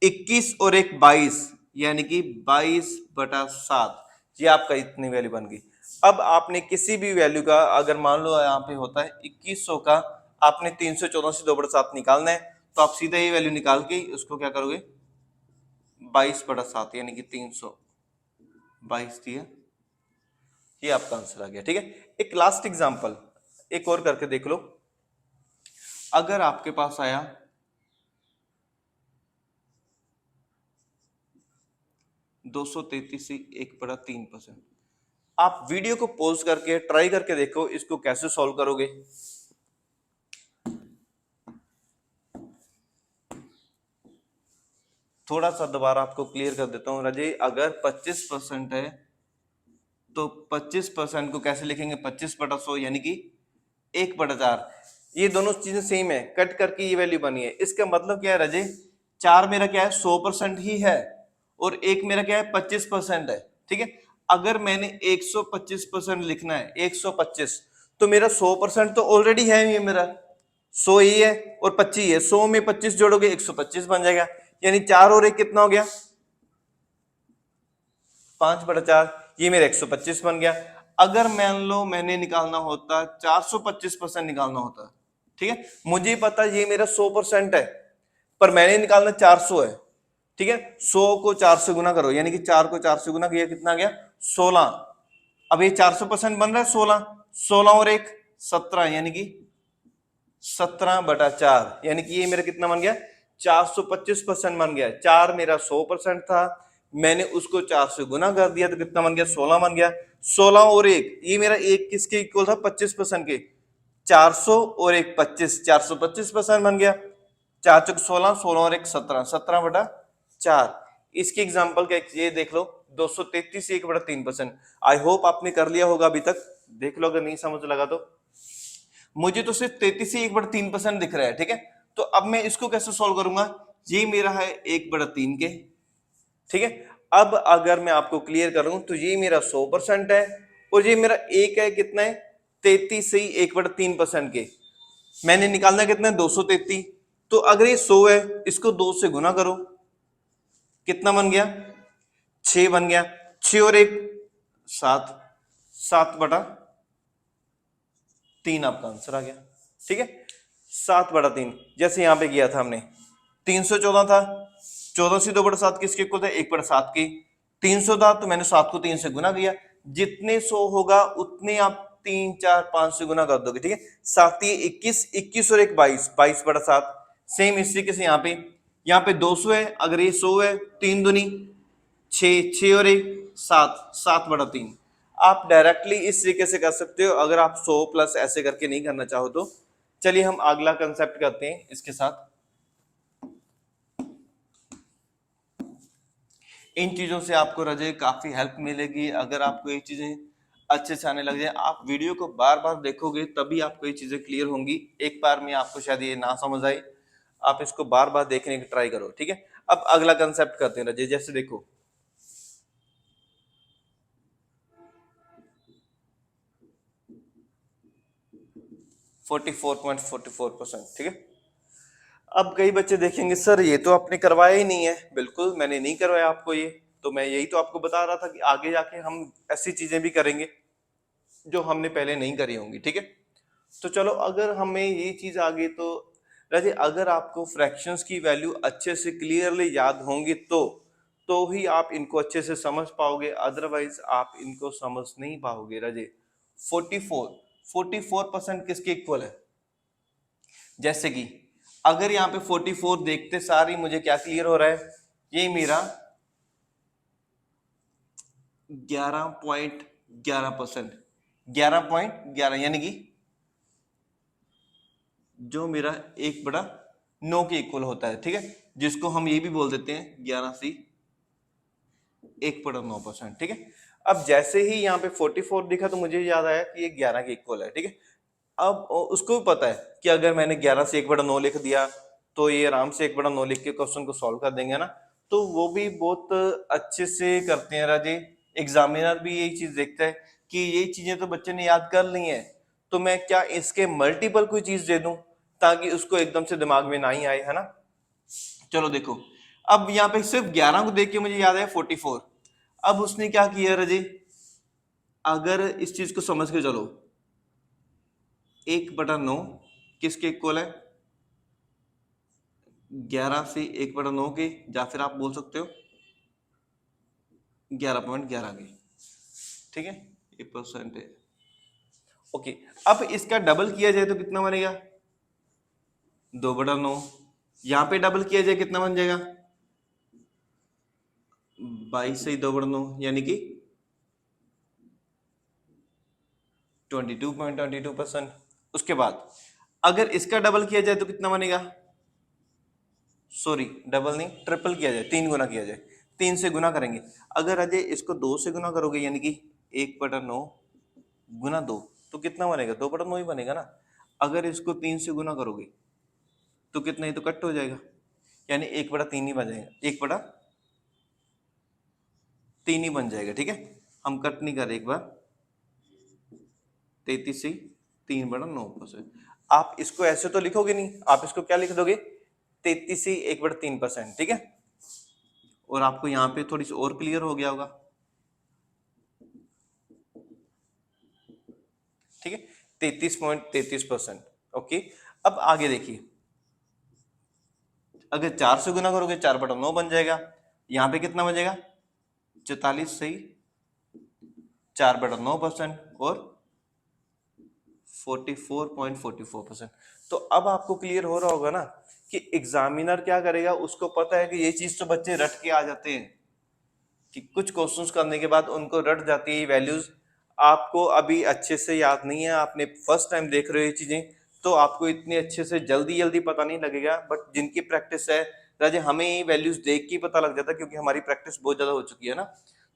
21 और 1 22 यानी कि 22/7, ये आपका इतनी वैल्यू बन गई। अब आपने किसी भी वैल्यू का, अगर मान लो यहाँ पे होता है 2100 का, आपने 314 से 2/7 निकालना है, तो आप सीधा ये वैल्यू निकाल के उसको क्या करोगे, 22/7 यानी कि 322 दिया, ये आपका आंसर आ गया। ठीक है, एक लास्ट एग्जांपल एक और करके देख लो। अगर आपके पास आया 233 से 1/3%, आप वीडियो को पॉज करके ट्राई करके देखो इसको कैसे सॉल्व करोगे। थोड़ा सा दोबारा आपको क्लियर कर देता हूं राजे, अगर 25% है तो 25% को कैसे लिखेंगे, 25/100 यानी कि 1/4। ये दोनों चीजें सेम है, कट करके ये वैल्यू बनी है। इसका मतलब क्या है राजे, 4 मेरा क्या है, 100% ही है और 1 मेरा क्या है, 25% है। ठीक है, अगर मैंने 125% लिखना है, 125, तो मेरा 100% तो ऑलरेडी है, ये मेरा 100 ही है और 25 है, 100 में 25 जोड़ोगे 125 बन जाएगा, यानी 4 और 1 कितना हो गया, 5/4, ये मेरा 125 बन गया। अगर मान लो मैंने निकालना होता 425% निकालना होता, ठीक है, मुझे पता ये मेरा 100% है पर मैंने निकालना 400 है। ठीक है, 100 को 4 से गुना करो यानी कि 4 को 4 से गुना किया, कितना आ गया, 16। अब ये 400% बन रहा है, 16 16 और 1 17 यानी कि 17/4 यानी कि ये मेरा कितना बन गया 425% बन गया। 4 मेरा 100% था, मैंने उसको 4 से गुना कर दिया तो कितना बन गया 16 बन गया। 16 और 1 ये मेरा एक किसके इक्वल था 25% के। 400 और 1 25 425% बन गया। 4 चौक 16 16 और 1 17 17/4। इसकी एग्जांपल का ये देख लो 233 1/3%। आई होप आपने कर लिया होगा अभी तक, देख लो अगर नहीं समझ लगा तो। मुझे तो सिर्फ 33 ही 1/3% दिख रहा है, ठीक है। तो अब मैं इसको कैसे सॉल्व करूंगा, ये मेरा है 1/3 के, ठीक है। अब अगर मैं आपको क्लियर करूं तो ये मेरा 100% है और ये मेरा एक है कितना है 33 ही 1/3% के। मैंने निकालना कितना है 233। तो अगर ये 100 है इसको 2 से गुना करो, कितना बन गया 6 बन गया। 6 और 1 7, 7/3 आपका आंसर आ गया, ठीक है। 7/3 जैसे यहां पे किया था हमने 314 था, 14 से 2/7 किसके इक्वल था 1/7 की। 300 था तो मैंने 7 को 3 से गुना किया, जितने 100 होगा उतने आप 3 4 5 से गुना कर दोगे, ठीक है। 7 21, 21 और 1 22, 22/7। सेम इस तरीके से यहाँ पे 200 है, अगर ये 100 है 3 दूनी 6, 6 और 1 7, 7/3। आप डायरेक्टली इस तरीके से कर सकते हो अगर आप 100 प्लस ऐसे करके नहीं करना चाहो तो। चलिए हम अगला कंसेप्ट करते हैं इसके साथ। इन चीजों से आपको रजे काफी हेल्प मिलेगी। अगर आपको ये चीजें अच्छे से आने लग जाए, आप वीडियो को बार बार देखोगे तभी आपको ये चीजें क्लियर होंगी। एक बार में आपको शायद ये ना समझ आए, आप इसको बार बार देखने की ट्राई करो, ठीक है। अब अगला कंसेप्ट करते हैं रजे, जैसे देखो 44.44%, ठीक है। अब कई बच्चे देखेंगे सर ये तो आपने करवाया ही नहीं है। बिल्कुल मैंने नहीं करवाया आपको ये, तो मैं यही तो आपको बता रहा था कि आगे जाके हम ऐसी चीजें भी करेंगे जो हमने पहले नहीं करी होंगी, ठीक है। तो चलो अगर हमें ये चीज आ गई तो राजे, अगर आपको फ्रैक्शंस की वैल्यू अच्छे से क्लियरली याद होंगी तो ही आप इनको अच्छे से समझ पाओगे, अदरवाइज आप इनको समझ नहीं पाओगे राजे। 44% किसके इक्वल है, जैसे कि अगर यहाँ पे 44 देखते सारी मुझे क्या क्लियर हो रहा है, ये मेरा 11.11%, 11.11 यानी कि जो मेरा 1/9 के इक्वल होता है, ठीक है। जिसको हम ये भी बोल देते हैं 11 से 1/9%, ठीक है। अब जैसे ही यहाँ पे 44 दिखा तो मुझे याद आया कि ये 11 के इक्वल है, ठीक है। अब उसको भी पता है कि अगर मैंने 11 से 1/9 लिख दिया तो ये आराम से 1/9 लिख के क्वेश्चन को सॉल्व कर देंगे ना। तो वो भी बहुत अच्छे से करते हैं राजे। एग्जामिनर भी यही चीज देखता है कि ये चीजें तो बच्चे ने याद कर ली हैं, तो मैं क्या इसके मल्टीपल कोई चीज दे दूं ताकि उसको एकदम से दिमाग में ना ही आए, है ना। चलो देखो, अब यहाँ पे सिर्फ 11 को देख के मुझे याद है 44। अब उसने क्या किया राजे, अगर इस चीज को समझ के चलो 1/9 किसके इक्वल है 11 से 1/9 के, या फिर आप बोल सकते हो 11.11 के, ठीक है। ये परसेंटेज ओके। अब इसका डबल किया जाए तो कितना बनेगा 2/9। यहां पे डबल किया जाए कितना बन जाएगा 22 से 2/9 यानी कि 22.22%। उसके बाद अगर इसका डबल किया जाए तो कितना बनेगा, सॉरी डबल नहीं ट्रिपल किया जाए, 3 गुना किया जाए, 3 से गुना करेंगे। अगर अजय इसको 2 से गुना करोगे यानी कि 1/9 गुना 2 तो कितना बनेगा 2/9 ही बनेगा ना। अगर इसको 3 से गुना करोगे तो कितना, ही तो कट हो जाएगा, यानी 1/3 ही बन जाएगा, 1/3 ही बन जाएगा, ठीक है। हम कट नहीं कर रहे, एक बार 33 से 3/9%। आप इसको ऐसे तो लिखोगे नहीं, आप इसको क्या लिख दोगे 33 से 1/3%, ठीक है। और आपको यहाँ पे थोड़ी सी और क्लियर हो गया होगा, ठीक है 33.33%। ओके, अब आगे देखिए, अगर 4 से गुना करोगे 4/9 बन जाएगा। यहाँ पे कितना बन 44 से 4/9% और 44.44%। तो अब आपको क्लियर हो रहा होगा ना कि एग्जामिनर क्या करेगा, उसको पता है कि ये चीज तो बच्चे रट के आ जाते हैं कि कुछ क्वेश्चंस करने के बाद उनको रट जाती है वैल्यूज। आपको अभी अच्छे से याद नहीं है, आपने फर्स्ट टाइम देख रहे हो ये चीजें, तो आपको इतनी अच्छे से जल्दी जल्दी पता नहीं लगेगा। बट जिनकी प्रैक्टिस है राजे, हमें ये वैल्यूज देख के ही पता लग जाता है क्योंकि हमारी प्रैक्टिस बहुत ज्यादा हो चुकी है ना।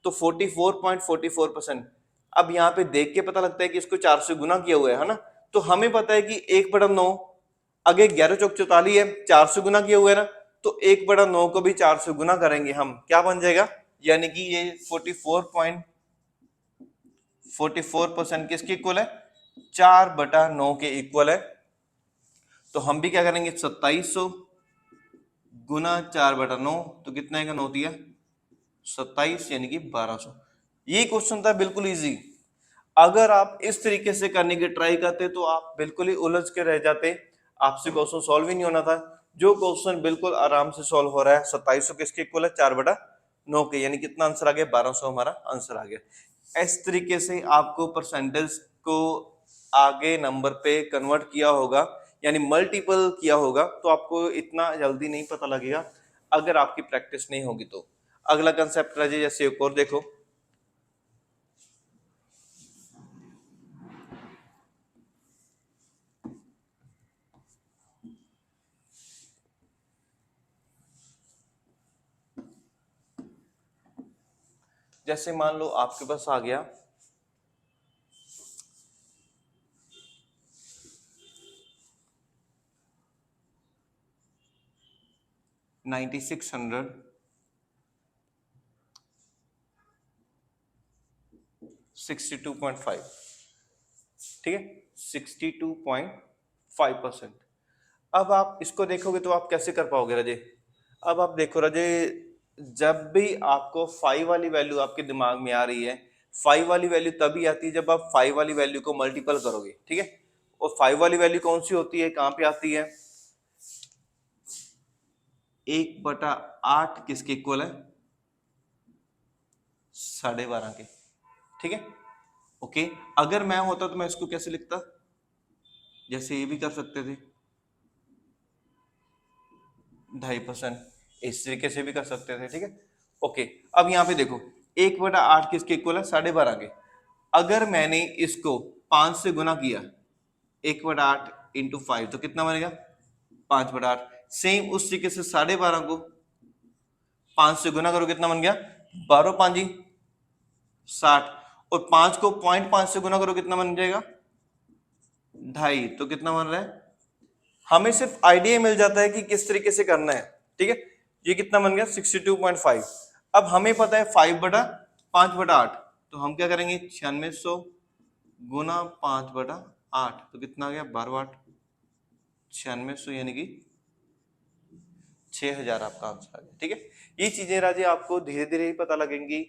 तो 44.44%। अब यहाँ पे देख के पता लगता है कि इसको 4 से गुना किया हुआ है ना। तो हमें पता है कि 1/9, आगे 11 चौक 44 है, 4 से गुना किया हुआ है ना। तो 1/9 को भी 4 से गुना करेंगे हम, क्या बन जाएगा, यानी कि ये 44.44% किसके इक्वल है, 4/9 के इक्वल है। तो हम भी क्या करेंगे, 2700 गुना 4/9, तो कितना आएगा, 9 दिया 27, यानी कि 1200। ये क्वेश्चन था बिल्कुल इजी। अगर आप इस तरीके से करने की ट्राई करते तो आप बिल्कुल ही उलझ के रह जाते, आपसे क्वेश्चन सॉल्व ही नहीं होना था। जो क्वेश्चन बिल्कुल आराम से सॉल्व हो रहा है, 2700 किसके इक्वल है, 4/9 के, यानी कितना आंसर आ गया, 1200 हमारा आंसर आ गया। इस तरीके से आपको परसेंटेज को आगे नंबर पे कन्वर्ट किया होगा, यानी मल्टीपल किया होगा, तो आपको इतना जल्दी नहीं पता लगेगा अगर आपकी प्रैक्टिस नहीं होगी तो। अगला कंसेप्ट राजे, जैसे एक और देखो, जैसे मान लो आपके पास आ गया 9600 62.5, ठीक है, 62.5%। अब आप इसको देखोगे तो आप कैसे कर पाओगे राजे। अब आप देखो राजे, जब भी आपको 5 वाली वैल्यू आपके दिमाग में आ रही है, 5 वाली वैल्यू तभी आती है जब आप 5 वाली वैल्यू को मल्टीपल करोगे, ठीक है। और 5 वाली वैल्यू कौन सी होती है, कहां पे आती है, 1/8 किसके इक्वल है, 12.5 के, ठीक है। ओके, अगर मैं होता तो मैं इसको कैसे लिखता, जैसे ये भी कर सकते थे 2.5%, इस तरीके से भी कर सकते थे, ठीक है। ओके, अब यहाँ पे देखो 1/8 किसके इक्वल है, 12.5 के। अगर मैंने इसको 5 से गुना किया, 1/8 इंटू 5, तो कितना बनेगा, 5/8। सेम उस तरीके से 12.5 को 5 से गुना करो, कितना बन गया, 12×5 60। और 5 को 0.5 से गुना करो, कितना बन जाएगा, 2.5, तो कितना बन रहा है, हमें सिर्फ आइडिया मिल जाता है कि किस तरीके से करना है, ठीक है। ये कितना बन गया, 62.5। अब हमें पता है 5/8, तो हम क्या करेंगे, 9600 गुना 5/8, तो कितना आ गया, 12/8, 9600, यानी कि 6000 आपका आंसर आ गया, ठीक है। ये चीजें राजे आपको धीरे धीरे ही पता लगेंगी।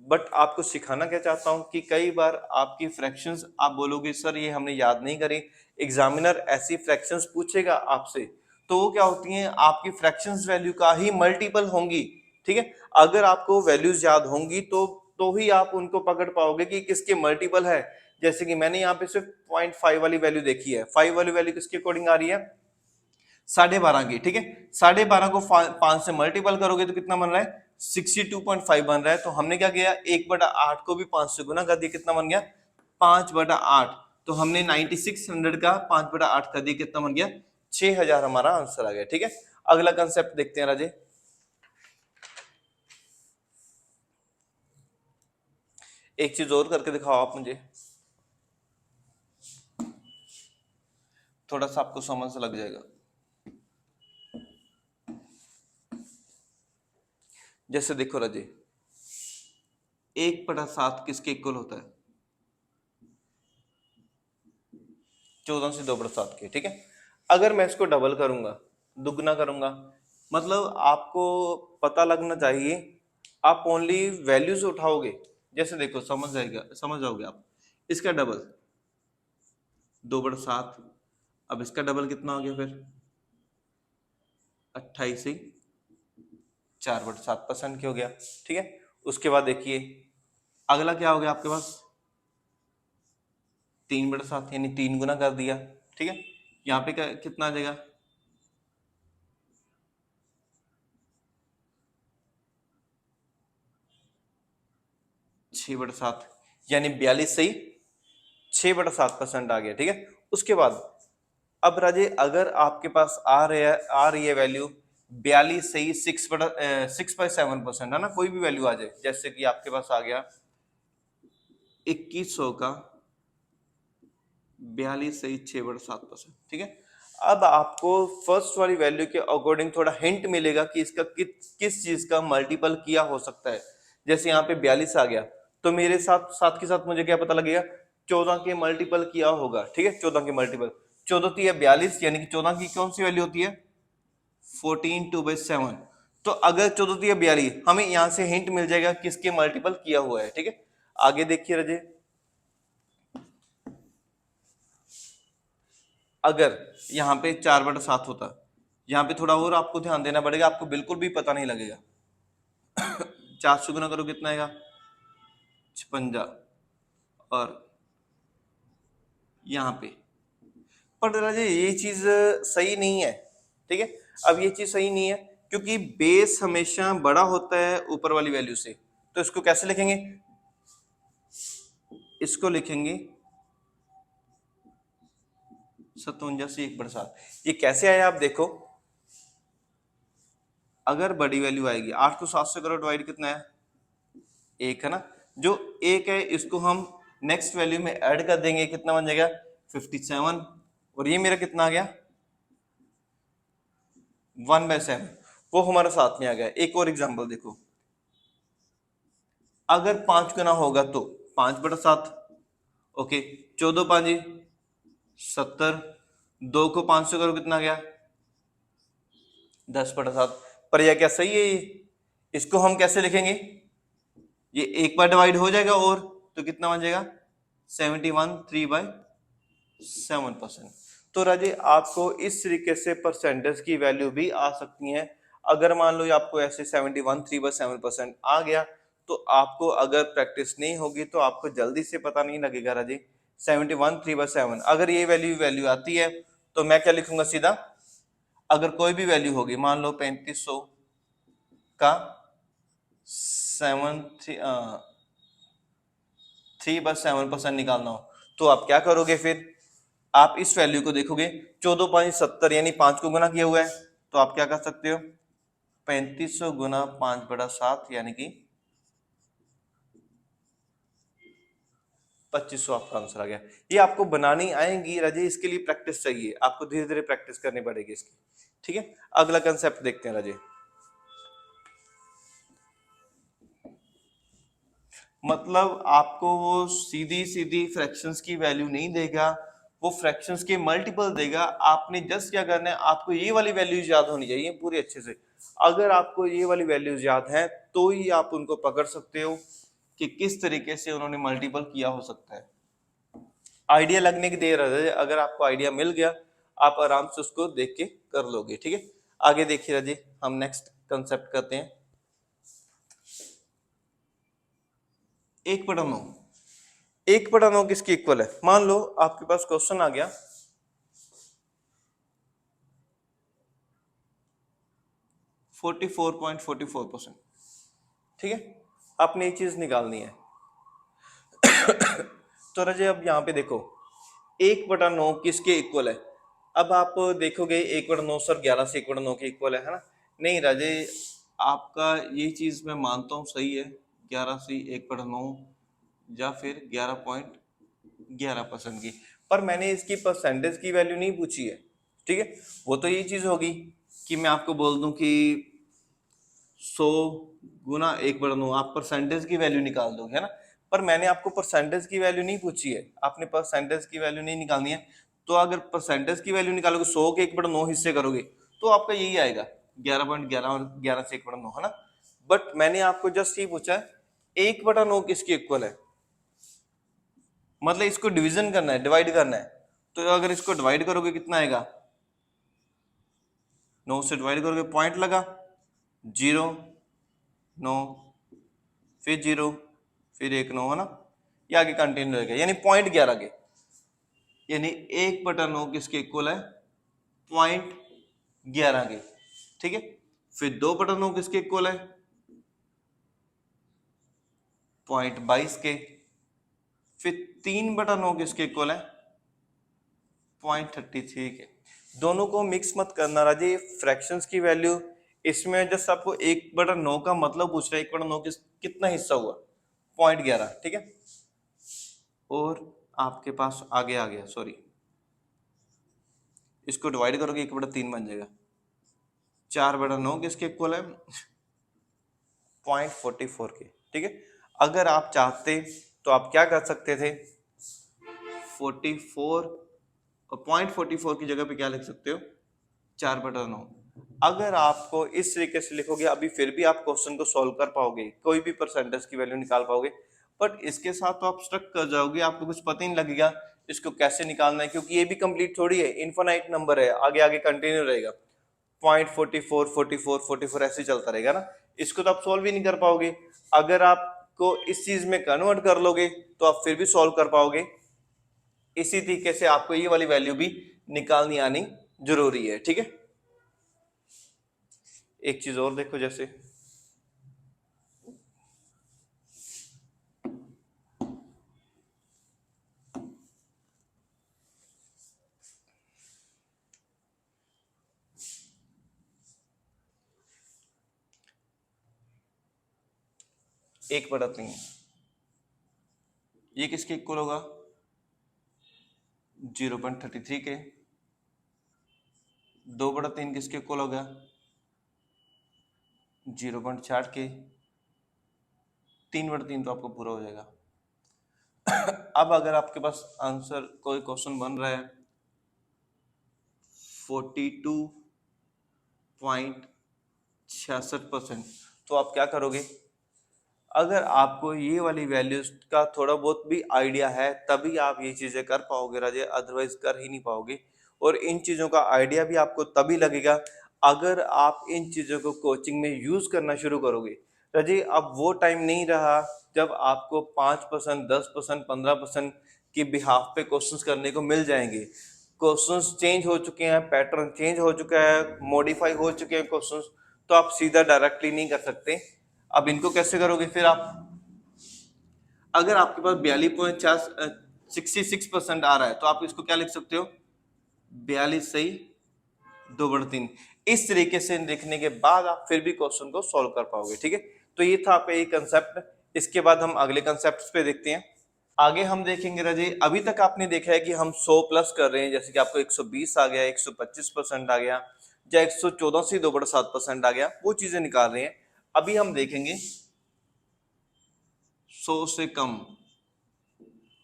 बट आपको सिखाना क्या चाहता हूं कि कई बार आपकी फ्रैक्शंस आप बोलोगे सर ये हमने याद नहीं करी, एग्जामिनर ऐसी फ्रैक्शंस पूछेगा आपसे, तो वो क्या होती हैं, आपकी फ्रैक्शंस वैल्यू का ही मल्टीपल होंगी, ठीक है। अगर आपको वैल्यूज याद होंगी तो ही आप उनको पकड़ पाओगे कि किसके मल्टीपल है। जैसे कि मैंने यहाँ पे सिर्फ 0.5 वाली वैल्यू देखी है, 5 वाली वैल्यू किसके अकॉर्डिंग आ रही है, 12.5 की, ठीक है। 12.5 को 5 से मल्टीपल करोगे तो कितना बन रहा है, 62.5 बन रहा है। तो हमने क्या किया, 1/8 को भी 5 से गुना कर दिया, कितना बन गया, 5/8। तो हमने 9600 का 5/8 कर दिया, कितना बन गया, 6000 हमारा आंसर आ गया, ठीक है। अगला कंसेप्ट देखते हैं राजे, एक चीज और करके दिखाओ आप मुझे, थोड़ा सा आपको समझ लग जाएगा। जैसे देखो राजे, 1/7 किसके इक्वल होता है, 14 से 2/7 के, ठीक है। अगर मैं इसको डबल करूंगा, दुगना करूंगा, मतलब आपको पता लगना चाहिए, आप ओनली वैल्यूज उठाओगे, जैसे देखो समझ जाएगा, समझ जाओगे आप। इसका डबल 2/7, अब इसका डबल कितना हो गया फिर, 28 से 4/7% की हो गया, ठीक है। उसके बाद देखिए अगला क्या हो गया आपके पास, 3/7 यानी 3 गुना कर दिया, ठीक है। यहाँ पे कितना आ जाएगा, 6/7 यानी 42 सही 6/7% आ गया, ठीक है। उसके बाद अब राजे अगर आपके पास आ रही है वैल्यू 42 सही 6/7% है ना, कोई भी वैल्यू आ जाए, जैसे कि आपके पास आ गया 2100 का 42 सही 6/7%, ठीक है। अब आपको फर्स्ट वाली वैल्यू के अकॉर्डिंग थोड़ा हिंट मिलेगा कि इसका किस चीज का मल्टीपल किया हो सकता है। जैसे यहाँ पे 42 आ गया, तो मेरे साथ साथ के साथ मुझे क्या पता लगेगा, 14 के मल्टीपल किया होगा, ठीक है। 14 के मल्टीपल 14 है 42, यानी कि 14 की कौन सी वैल्यू होती है, 14 2/7। तो अगर 14 है 42, हमें यहां से हिंट मिल जाएगा किसके मल्टीपल किया हुआ है, ठीक है। आगे देखिए रजे, अगर यहाँ पे 4/7 होता, यहाँ पे थोड़ा और आपको ध्यान देना पड़ेगा, आपको बिल्कुल भी पता नहीं लगेगा। 4 से गुना करो कितना आएगा, 56, और यहाँ पे पर राजे ये चीज सही नहीं है, ठीक है। अब ये चीज सही नहीं है क्योंकि बेस हमेशा बड़ा होता है ऊपर वाली वैल्यू से। तो इसको कैसे लिखेंगे, इसको लिखेंगे 57 से 1/7। ये कैसे आया आप देखो, अगर बड़ी वैल्यू आएगी 8 को 7 से करो, डिवाइड कितना है, 1 है ना। जो 1 है इसको हम नेक्स्ट वैल्यू में ऐड कर देंगे, कितना बन जाएगा 57, और ये मेरा कितना आ गया 1/7, वो हमारा साथ में आ गया। एक और एग्जांपल देखो, अगर 5 गुना होगा तो 5/7, ओके। 14 5 70, 2 को 5 से करो कितना आ गया 10/7। पर यह क्या सही है, ये इसको हम कैसे लिखेंगे, ये एक बार डिवाइड हो जाएगा और तो कितना बन जाएगा 71 3/7%। तो राजे आपको इस तरीके से परसेंटेज की वैल्यू भी आ सकती है। अगर मान लो आपको ऐसे 71 3/7% आ गया, तो आपको अगर प्रैक्टिस नहीं होगी तो आपको जल्दी से पता नहीं लगेगा राजे 71 3/7। अगर ये वैल्यू वैल्यू आती है तो मैं क्या लिखूंगा सीधा, अगर कोई भी वैल्यू होगी, मान लो 3500 का 3/7% निकालना हो, तो आप क्या करोगे, फिर आप इस वैल्यू को देखोगे, 14 5 70 यानी 5 को गुना किया हुआ है, तो आप क्या कर सकते हो 3500 गुना 5/7 यानी कि 2500 आपका आंसर आ गया। ये आपको बनानी आएंगी राजे, इसके लिए प्रैक्टिस चाहिए, आपको धीरे धीरे प्रैक्टिस करनी पड़ेगी इसकी, ठीक है। अगला कंसेप्ट देखते हैं राजे, मतलब आपको वो सीधी सीधी फ्रैक्शंस की वैल्यू नहीं देगा, वो फ्रैक्शंस के मल्टीपल देगा। आपने जस्ट क्या करना है, आपको ये वाली वैल्यूज याद होनी चाहिए पूरी अच्छे से। अगर आपको ये वाली वैल्यूज याद है तो ही आप उनको पकड़ सकते हो कि किस तरीके से उन्होंने मल्टीपल किया हो सकता है। आइडिया लगने की देर है, अगर आपको आइडिया मिल गया आप आराम से उसको देख के कर लोगे, ठीक है। आगे देखिए राजी, हम नेक्स्ट कंसेप्ट करते हैं 1/9। 1/9 किसकी इक्वल है, मान लो आपके पास क्वेश्चन आ गया 44.44%, ठीक है। आपने ये चीज निकालनी है। तो रजे अब यहाँ पे देखो 1/9 किसके इक्वल है। अब आप देखोगे 1/9 सर 11 से 1/9 के इक्वल है ना। नहीं राजे, आपका ये चीज मैं मानता हूँ सही है, 11 से 1/9 या फिर 11.11% की, पर मैंने इसकी परसेंटेज की वैल्यू नहीं पूछी है, ठीक है। वो तो ये चीज होगी कि मैं आपको बोल दूं कि 100 गुना 1/9 आप परसेंटेज की वैल्यू निकाल दोगे, है ना। पर मैंने आपको परसेंटेज की वैल्यू नहीं पूछी है, आपने परसेंटेज की वैल्यू नहीं निकालनी है। तो अगर परसेंटेज की वैल्यू निकालोगे 100 के 1/9 हिस्से करोगे तो आपका यही आएगा 11.11 और 11 से 1/9, है ना। बट मैंने आपको जस्ट ये पूछा है 1/9 किसके इक्वल है, मतलब इसको डिवीजन करना है, डिवाइड करना है। तो अगर इसको डिवाइड करोगे कितना आएगा, 9 से डिवाइड करोगे पॉइंट लगा 0 9 फिर 0 फिर 1 9, है ना। ये आगे कंटिन्यू रहेगा यानी 0.11 के। यानी 1/9 किसके इक्वल है? 0.11 के, ठीक है। फिर 2/9 किसके इक्वल है? 0.22 के। फिर 3/9 किसके इक्वल है? 0.33 के। दोनों को मिक्स मत करना राजे, फ्रैक्शंस की वैल्यू इसमें जस्ट आपको 1/9 का मतलब पूछ रहा है, 1/9 कितना हिस्सा हुआ? 0.11, ठीक है। और आपके पास आगे आ गया, सॉरी, इसको डिवाइड करोगे 1/3 बन जाएगा। 4/9 किसके इक्वल है? 0.44 के, ठीक है। अगर आप चाहते तो आप क्या कर सकते थे? 44 और 0.44 की जगह पे क्या लिख सकते हो? 4/9। अगर आपको इस तरीके से लिखोगे अभी फिर भी आप क्वेश्चन को सॉल्व कर पाओगे, कोई भी परसेंटेज की वैल्यू निकाल पाओगे, बट इसके साथ तो आप स्ट्रक कर जाओगे, आपको कुछ पता ही नहीं लगेगा इसको कैसे निकालना है, क्योंकि ये भी कंप्लीट थोड़ी है, इनफाइनाइट नंबर है, आगे आगे कंटिन्यू रहेगा। 0.44 44 44 ऐसे चलता रहेगा ना, इसको तो आप सॉल्व ही नहीं कर पाओगे। अगर आपको इस चीज में कन्वर्ट कर लोगे तो आप फिर भी सॉल्व कर पाओगे। इसी तरीके से आपको ये वाली वैल्यू भी निकालनी आनी जरूरी है, ठीक है। एक चीज और देखो, जैसे एक बटा तीन, ये किसके इक्वल होगा? 0.33 के। 2/3 किसके इक्वल होगा? 0.60 के। 3/3 तो आपको पूरा हो जाएगा। अब अगर आपके पास आंसर कोई क्वेश्चन बन रहा है 42.66%, तो आप क्या करोगे? अगर आपको ये वाली वैल्यूज का थोड़ा बहुत भी आइडिया है तभी आप ये चीजें कर पाओगे राजे, अदरवाइज कर ही नहीं पाओगे। और इन चीजों का आइडिया भी आपको तभी लगेगा अगर आप इन चीजों को कोचिंग में यूज करना शुरू करोगे। राजे अब वो टाइम नहीं रहा जब आपको 5%, 10%, 15% की बिहाफ पे क्वेश्चंस करने को मिल जाएंगे। क्वेश्चंस चेंज हो चुके हैं, पैटर्न चेंज हो चुका है, मॉडिफाई हो चुके हैं क्वेश्चंस, तो आप सीधा डायरेक्टली नहीं कर सकते। अब इनको कैसे करोगे फिर आप? अगर आपके पास 66% आ रहा है तो आप इसको क्या लिख सकते हो? 42 सही 2/3। इस तरीके से लिखने के बाद आप फिर भी क्वेश्चन को सॉल्व कर पाओगे, ठीक है। तो ये था आपका ये कंसेप्ट। इसके बाद हम अगले कंसेप्ट पे देखते हैं। आगे हम देखेंगे राजे, अभी तक आपने देखा है कि हम 100 प्लस कर रहे हैं, जैसे कि आपको 120 आ गया, 125% आ गया, या 114 से 2/7% आ गया, वो चीजें निकाल रहे हैं। अभी हम देखेंगे 100 से कम।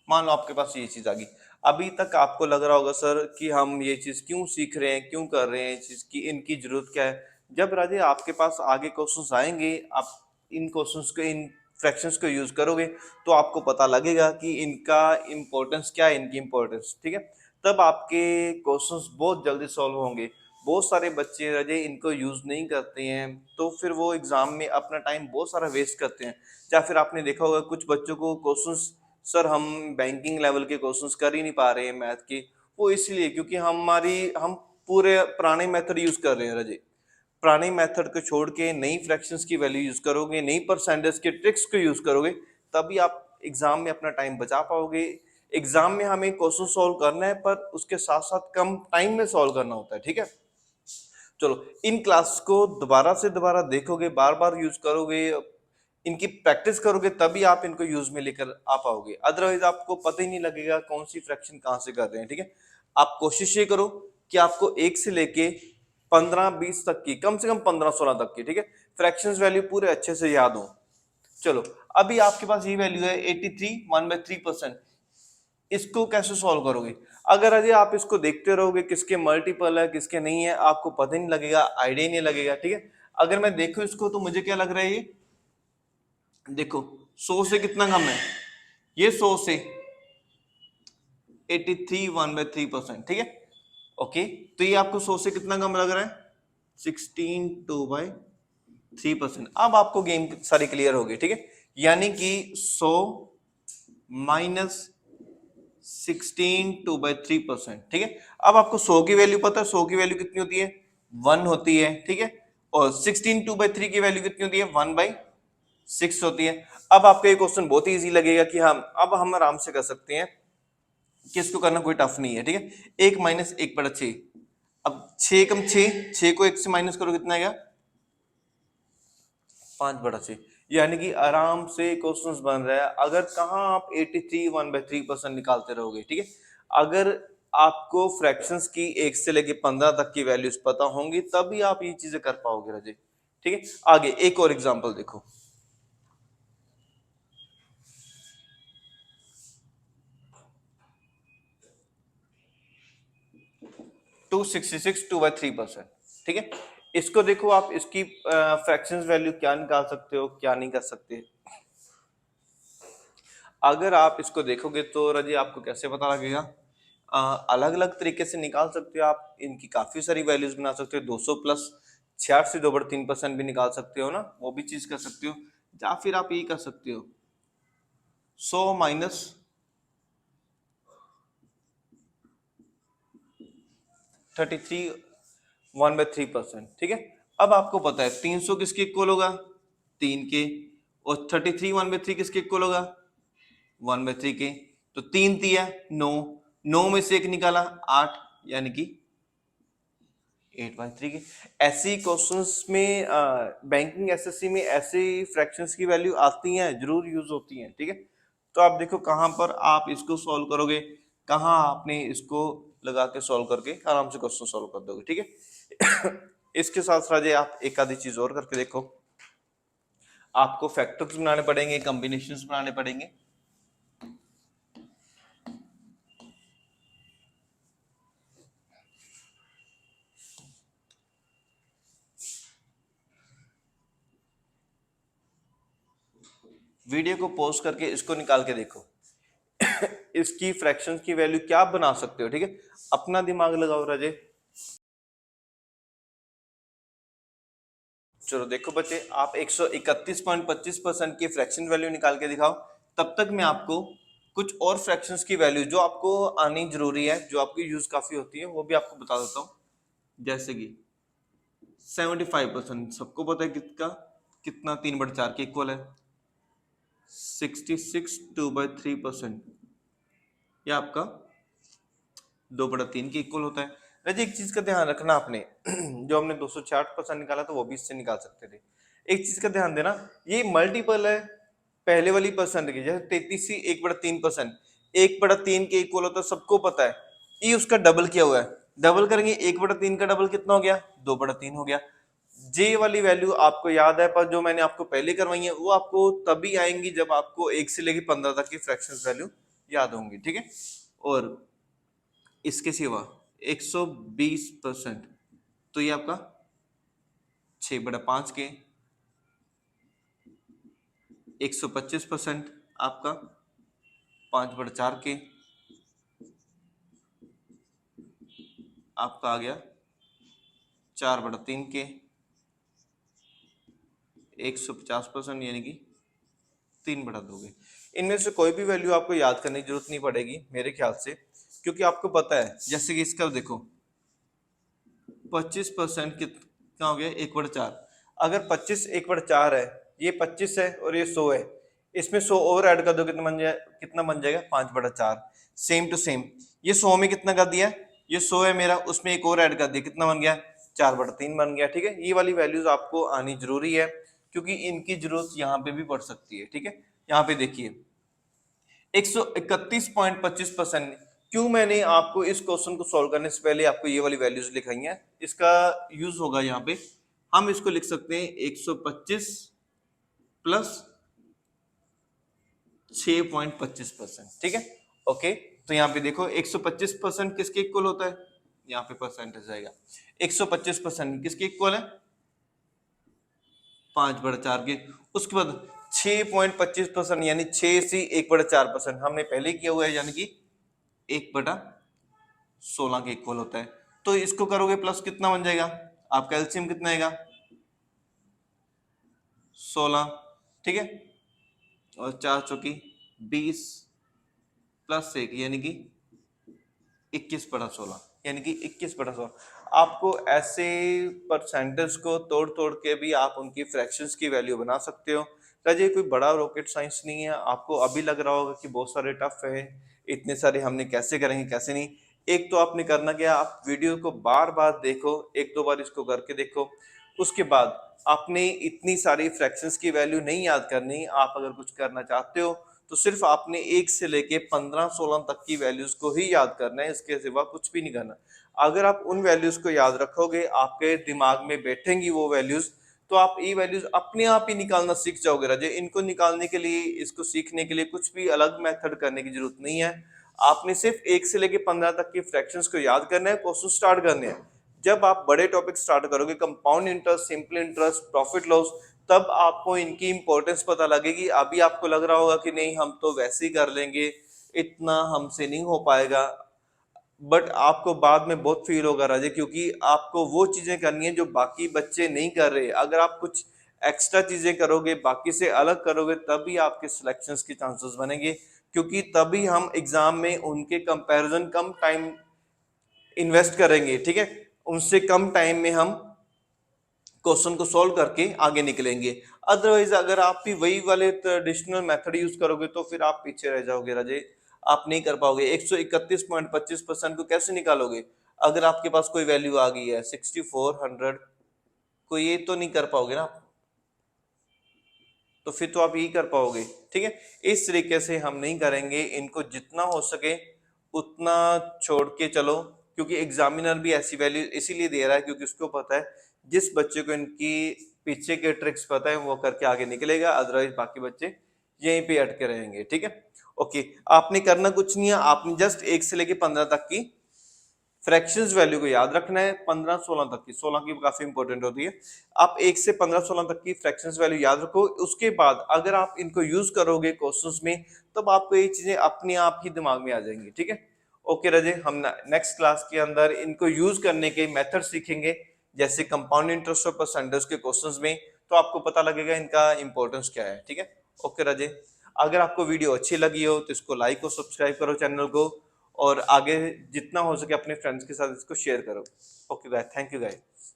मान लो आपके पास ये चीज आ गई। अभी तक आपको लग रहा होगा सर कि हम ये चीज क्यों सीख रहे हैं, क्यों कर रहे हैं, ये चीज की इनकी जरूरत क्या है। जब राजे आपके पास आगे क्वेश्चंस आएंगे, आप इन क्वेश्चंस को, इन फ्रैक्शंस को यूज करोगे तो आपको पता लगेगा कि इनका इंपॉर्टेंस क्या है, इनकी इंपॉर्टेंस, ठीक है। तब आपके क्वेश्चंस बहुत जल्दी सॉल्व होंगे। बहुत सारे बच्चे राजे इनको यूज नहीं करते हैं, तो फिर वो एग्जाम में अपना टाइम बहुत सारा वेस्ट करते हैं। या फिर आपने देखा होगा कुछ बच्चों को क्वेश्चंस, सर हम बैंकिंग लेवल के क्वेश्चंस कर ही नहीं पा रहे हैं मैथ के, वो इसलिए क्योंकि हम पूरे पुराने मेथड यूज कर रहे हैं राजे। पुराने मेथड को छोड़ के नई फ्रैक्शंस की वैल्यू यूज करोगे, नई परसेंटेज के ट्रिक्स को यूज करोगे, तभी आप एग्जाम में अपना टाइम बचा पाओगे। एग्जाम में हमें क्वेश्चन सॉल्व करना है पर उसके साथ साथ कम टाइम में सॉल्व करना होता है, ठीक है। चलो, इन क्लास को दोबारा से दोबारा देखोगे, बार बार यूज करोगे, इनकी प्रैक्टिस करोगे, तभी आप इनको यूज में लेकर आ पाओगे। अदरवाइज आपको पता ही नहीं लगेगा कौन सी फ्रैक्शन कहां से कर रहे हैं, ठीक है। आप कोशिश ये करो कि आपको 1 से लेके 15-20 तक की, कम से कम 15-16 तक की, ठीक है, फ्रैक्शंस वैल्यू पूरे अच्छे से याद हो। चलो, अभी आपके पास ये वैल्यू है 83 1/3%। इसको कैसे सॉल्व करोगे? अगर अजय आप इसको देखते रहोगे किसके मल्टीपल है किसके नहीं है, आपको पता नहीं लगेगा, आइडिया नहीं लगेगा, ठीक है। अगर मैं देखूं इसको तो मुझे क्या लग रहा है, ये देखो 100 से कितना कम है, ये 100 से 83 1/3%, ठीक है। ओके, तो ये आपको 100 से कितना कम लग रहा है? 16 2/3%। अब आपको गेम सारी क्लियर होगी, ठीक है। यानी कि 100 माइनस 16/3%, ठीक है। अब आपको 100 की वैल्यू पता है, 100 की वैल्यू कितनी होती है, 1 होती है, ठीक है। और 16/2/3 की वैल्यू कितनी होती है, 1/6 होती है। अब आपका ये क्वेश्चन बहुत इजी लगेगा कि हम आराम से कर सकते हैं कि इसको करना कोई टफ नहीं है, ठीक है। 1 माइनस 1/6, अब 6 कम 6, 6 को 1 से माइनस करो कितना आएगा, 5/6। यानी कि आराम से क्वेश्चंस बन रहा है। अगर कहाँ आप 83 1/3% निकालते रहोगे, ठीक है। अगर आपको फ्रैक्शंस की 1 से लेके 15 तक की वैल्यूज पता होंगी तभी आप ये चीजें कर पाओगे राजे, ठीक है। आगे एक और एग्जांपल देखो, 266 2/3%, ठीक है। इसको देखो आप, इसकी फ्रैक्शंस वैल्यू क्या निकाल सकते हो, क्या नहीं कर सकते। अगर आप इसको देखोगे तो राजी आपको कैसे पता लगेगा, अलग अलग तरीके से निकाल सकते हो आप, इनकी काफी सारी वैल्यूज बना सकते हो। 200 प्लस 86 2/3% भी निकाल सकते हो ना, वो भी चीज कर सकते हो। या फिर आप यही कर सकते हो, 100 माइनस 33 1/3%, ठीक है। अब आपको पता है 300 किसके इक्वल होगा, 3 के, और 33 1/3 किसके इक्वल होगा, 1/3 के। तो 3 तिया 9, 9 में से एक निकाला 8, यानी कि 8/3 की। ऐसी क्वेश्चंस में बैंकिंग एसएससी में ऐसे फ्रैक्शंस की वैल्यू आती हैं, जरूर यूज होती हैं, ठीक है। तो आप देखो कहां पर आप इसको सॉल्व करोगे, कहां आपने इसको लगा के सॉल्व करके आराम से क्वेश्चन सॉल्व कर दोगे, ठीक है। इसके साथ साथ आप एक आधी चीज और करके देखो, आपको फैक्टर्स बनाने पड़ेंगे, कॉम्बिनेशंस बनाने पड़ेंगे। वीडियो को पॉज करके इसको निकाल के देखो, इसकी फ्रैक्शंस की वैल्यू क्या बना सकते हो, ठीक है। अपना दिमाग लगाओ राजे। चलो देखो बच्चे, आप 131.25% की फ्रैक्शन वैल्यू निकाल के दिखाओ। तब तक मैं आपको कुछ और फ्रैक्शंस की वैल्यू जो आपको आनी जरूरी है, जो आपकी यूज काफी होती है, वो भी आपको बता देता हूँ। जैसे कि 75%, सबको पता है कितना कितना 3/4 के इक्वल है, 66 2/3%, ये आपका 2/3 के इक्वल होता है। वैसे एक चीज का ध्यान रखना आपने, जो हमने 266% निकाला था वो भी इससे निकाल सकते थे। एक चीज का ध्यान देना, ये मल्टीपल है पहले वाली परसेंट की, जैसे 33 1/3%, 1/3 के इक्वल होता है, सबको पता है। ये उसका डबल किया हुआ है, डबल करेंगे 1/3 का डबल कितना हो गया, 2/3 हो गया। जे वाली वैल्यू आपको याद है, पर जो मैंने आपको पहले करवाई है वो आपको तभी आएंगी जब आपको 1 से लेकर 15 तक की फ्रैक्शंस वैल्यू याद होंगी, ठीक है। और इसके सिवा 120%, तो ये आपका 6/5 के, 125% आपका 5/4 के, आपका आ गया 4/3 के, 150% यानी कि 3/2 के। इनमें से कोई भी वैल्यू आपको याद करने की जरूरत नहीं पड़ेगी मेरे ख्याल से, क्योंकि आपको पता है। जैसे कि इसका देखो 25% कितना हो गया, 1/4। अगर 25 1/4 है, ये 25 है और ये 100 है, इसमें 100 और ऐड कर दो, कितना बन जाएगा 5/4। सेम टू सेम, ये 100 में कितना कर दिया, ये 100 है मेरा, उसमें एक और ऐड कर दिया, कितना बन गया 4/3 बन गया, ठीक है। ये वाली वैल्यूज आपको आनी जरूरी है, क्योंकि इनकी जरूरत यहाँ पे भी पड़ सकती है, ठीक है। यहाँ पे देखिए 131.25%। क्यों मैंने आपको इस क्वेश्चन को सॉल्व करने से पहले आपको ये वाली वैल्यूज लिखाई हैं, इसका यूज होगा यहाँ पे। हम इसको लिख सकते हैं 125 प्लस 6.25%, ठीक है। ओके, तो यहाँ पे देखो 125% किसके इक्वल होता है, यहाँ पे परसेंटेज आएगा। 125% किसके इक्वल है, 5/4 के। उसके बाद 6.25% यानी 6 से 1/4% हमने पहले किया हुआ है, यानी कि 1/16 के इक्वल होता है। तो इसको करोगे प्लस कितना बन जाएगा, आपका एलसीएम कितना आएगा 16, ठीक है। और 4 चौकी 20, प्लस 1 यानी कि 21/16, यानी कि 21/16। आपको ऐसे परसेंटेज को तोड़ तोड़ के भी आप उनकी फ्रैक्शंस की वैल्यू बना सकते हो। राजे कोई बड़ा रॉकेट साइंस नहीं है। आपको अभी लग रहा होगा कि बहुत सारे टफ है, इतने सारे हमने कैसे करेंगे कैसे नहीं। एक तो आपने करना क्या, आप वीडियो को बार बार देखो, एक दो बार इसको करके देखो। उसके बाद आपने इतनी सारी फ्रैक्शंस की वैल्यू नहीं याद करनी। आप अगर कुछ करना चाहते हो तो सिर्फ आपने 1 से लेके 15-16 तक की वैल्यूज को ही याद करना है, इसके सिवा कुछ भी नहीं करना। अगर आप उन वैल्यूज को याद रखोगे, आपके दिमाग में बैठेंगी वो वैल्यूज, तो आप ये वैल्यूज अपने आप ही निकालना सीख जाओगे। राजे इनको निकालने के लिए, इसको सीखने के लिए कुछ भी अलग मेथड करने की जरूरत नहीं है। आपने सिर्फ 1 से लेके 15 तक की फ्रैक्शंस को याद करना है, क्वेश्चन स्टार्ट करने हैं। जब आप बड़े टॉपिक स्टार्ट करोगे, compound interest, simple interest, profit loss, तब आपको इनकी इंपॉर्टेंस पता लगेगी। अभी आपको लग रहा होगा कि नहीं हम तो वैसे ही कर लेंगे, इतना हमसे नहीं हो पाएगा, बट आपको बाद में बहुत फील होगा राजे, क्योंकि आपको वो चीजें करनी है जो बाकी बच्चे नहीं कर रहे। अगर आप कुछ एक्स्ट्रा चीजें करोगे, बाकी से अलग करोगे, तभी आपके सिलेक्शंस के चांसेस बनेंगे, क्योंकि तभी हम एग्जाम में उनके कंपैरिजन कम टाइम इन्वेस्ट करेंगे। ठीक है, उनसे कम टाइम में हम क्वेश्चन को सॉल्व करके आगे निकलेंगे। अदरवाइज अगर आप भी वही वाले ट्रेडिशनल मेथड यूज करोगे तो फिर आप पीछे रह जाओगे राजे, आप नहीं कर पाओगे। 131.25% को कैसे निकालोगे अगर आपके पास कोई वैल्यू आ गई है 6400, को ये तो नहीं कर पाओगे ना, तो फिर तो आप यही कर पाओगे। ठीक है, इस तरीके से हम नहीं करेंगे, इनको जितना हो सके उतना छोड़ के चलो, क्योंकि एग्जामिनर भी ऐसी वैल्यू इसीलिए दे रहा है क्योंकि उसको पता है जिस बच्चे को इनकी पीछे के ट्रिक्स पता है वो करके आगे निकलेगा, अदरवाइज बाकी बच्चे यहीं पे अटके रहेंगे। ठीक है, ओके, आपने करना कुछ नहीं है, आपने जस्ट 1 से लेके 15 तक की फ्रैक्शंस वैल्यू को याद रखना है। 15-16 तक की, 16 की काफी इंपॉर्टेंट होती है। आप 1 से 15-16 तक की फ्रैक्शंस वैल्यू याद रखो। उसके बाद अगर आप इनको यूज करोगे क्वेश्चंस में, तब आपको ये चीजें अपने आप ही दिमाग में आ जाएंगी। ठीक है, ओके रजे, हम नेक्स्ट क्लास के अंदर इनको यूज करने के मेथड सीखेंगे, जैसे कंपाउंड इंटरेस्ट और परसेंटेज के क्वेश्चंस में, तो आपको पता लगेगा इनका इंपॉर्टेंस क्या है। ठीक है, ओके रजे, अगर आपको वीडियो अच्छी लगी हो तो इसको लाइक और सब्सक्राइब करो चैनल को, और आगे जितना हो सके अपने फ्रेंड्स के साथ इसको शेयर करो। Okay guys, thank you guys.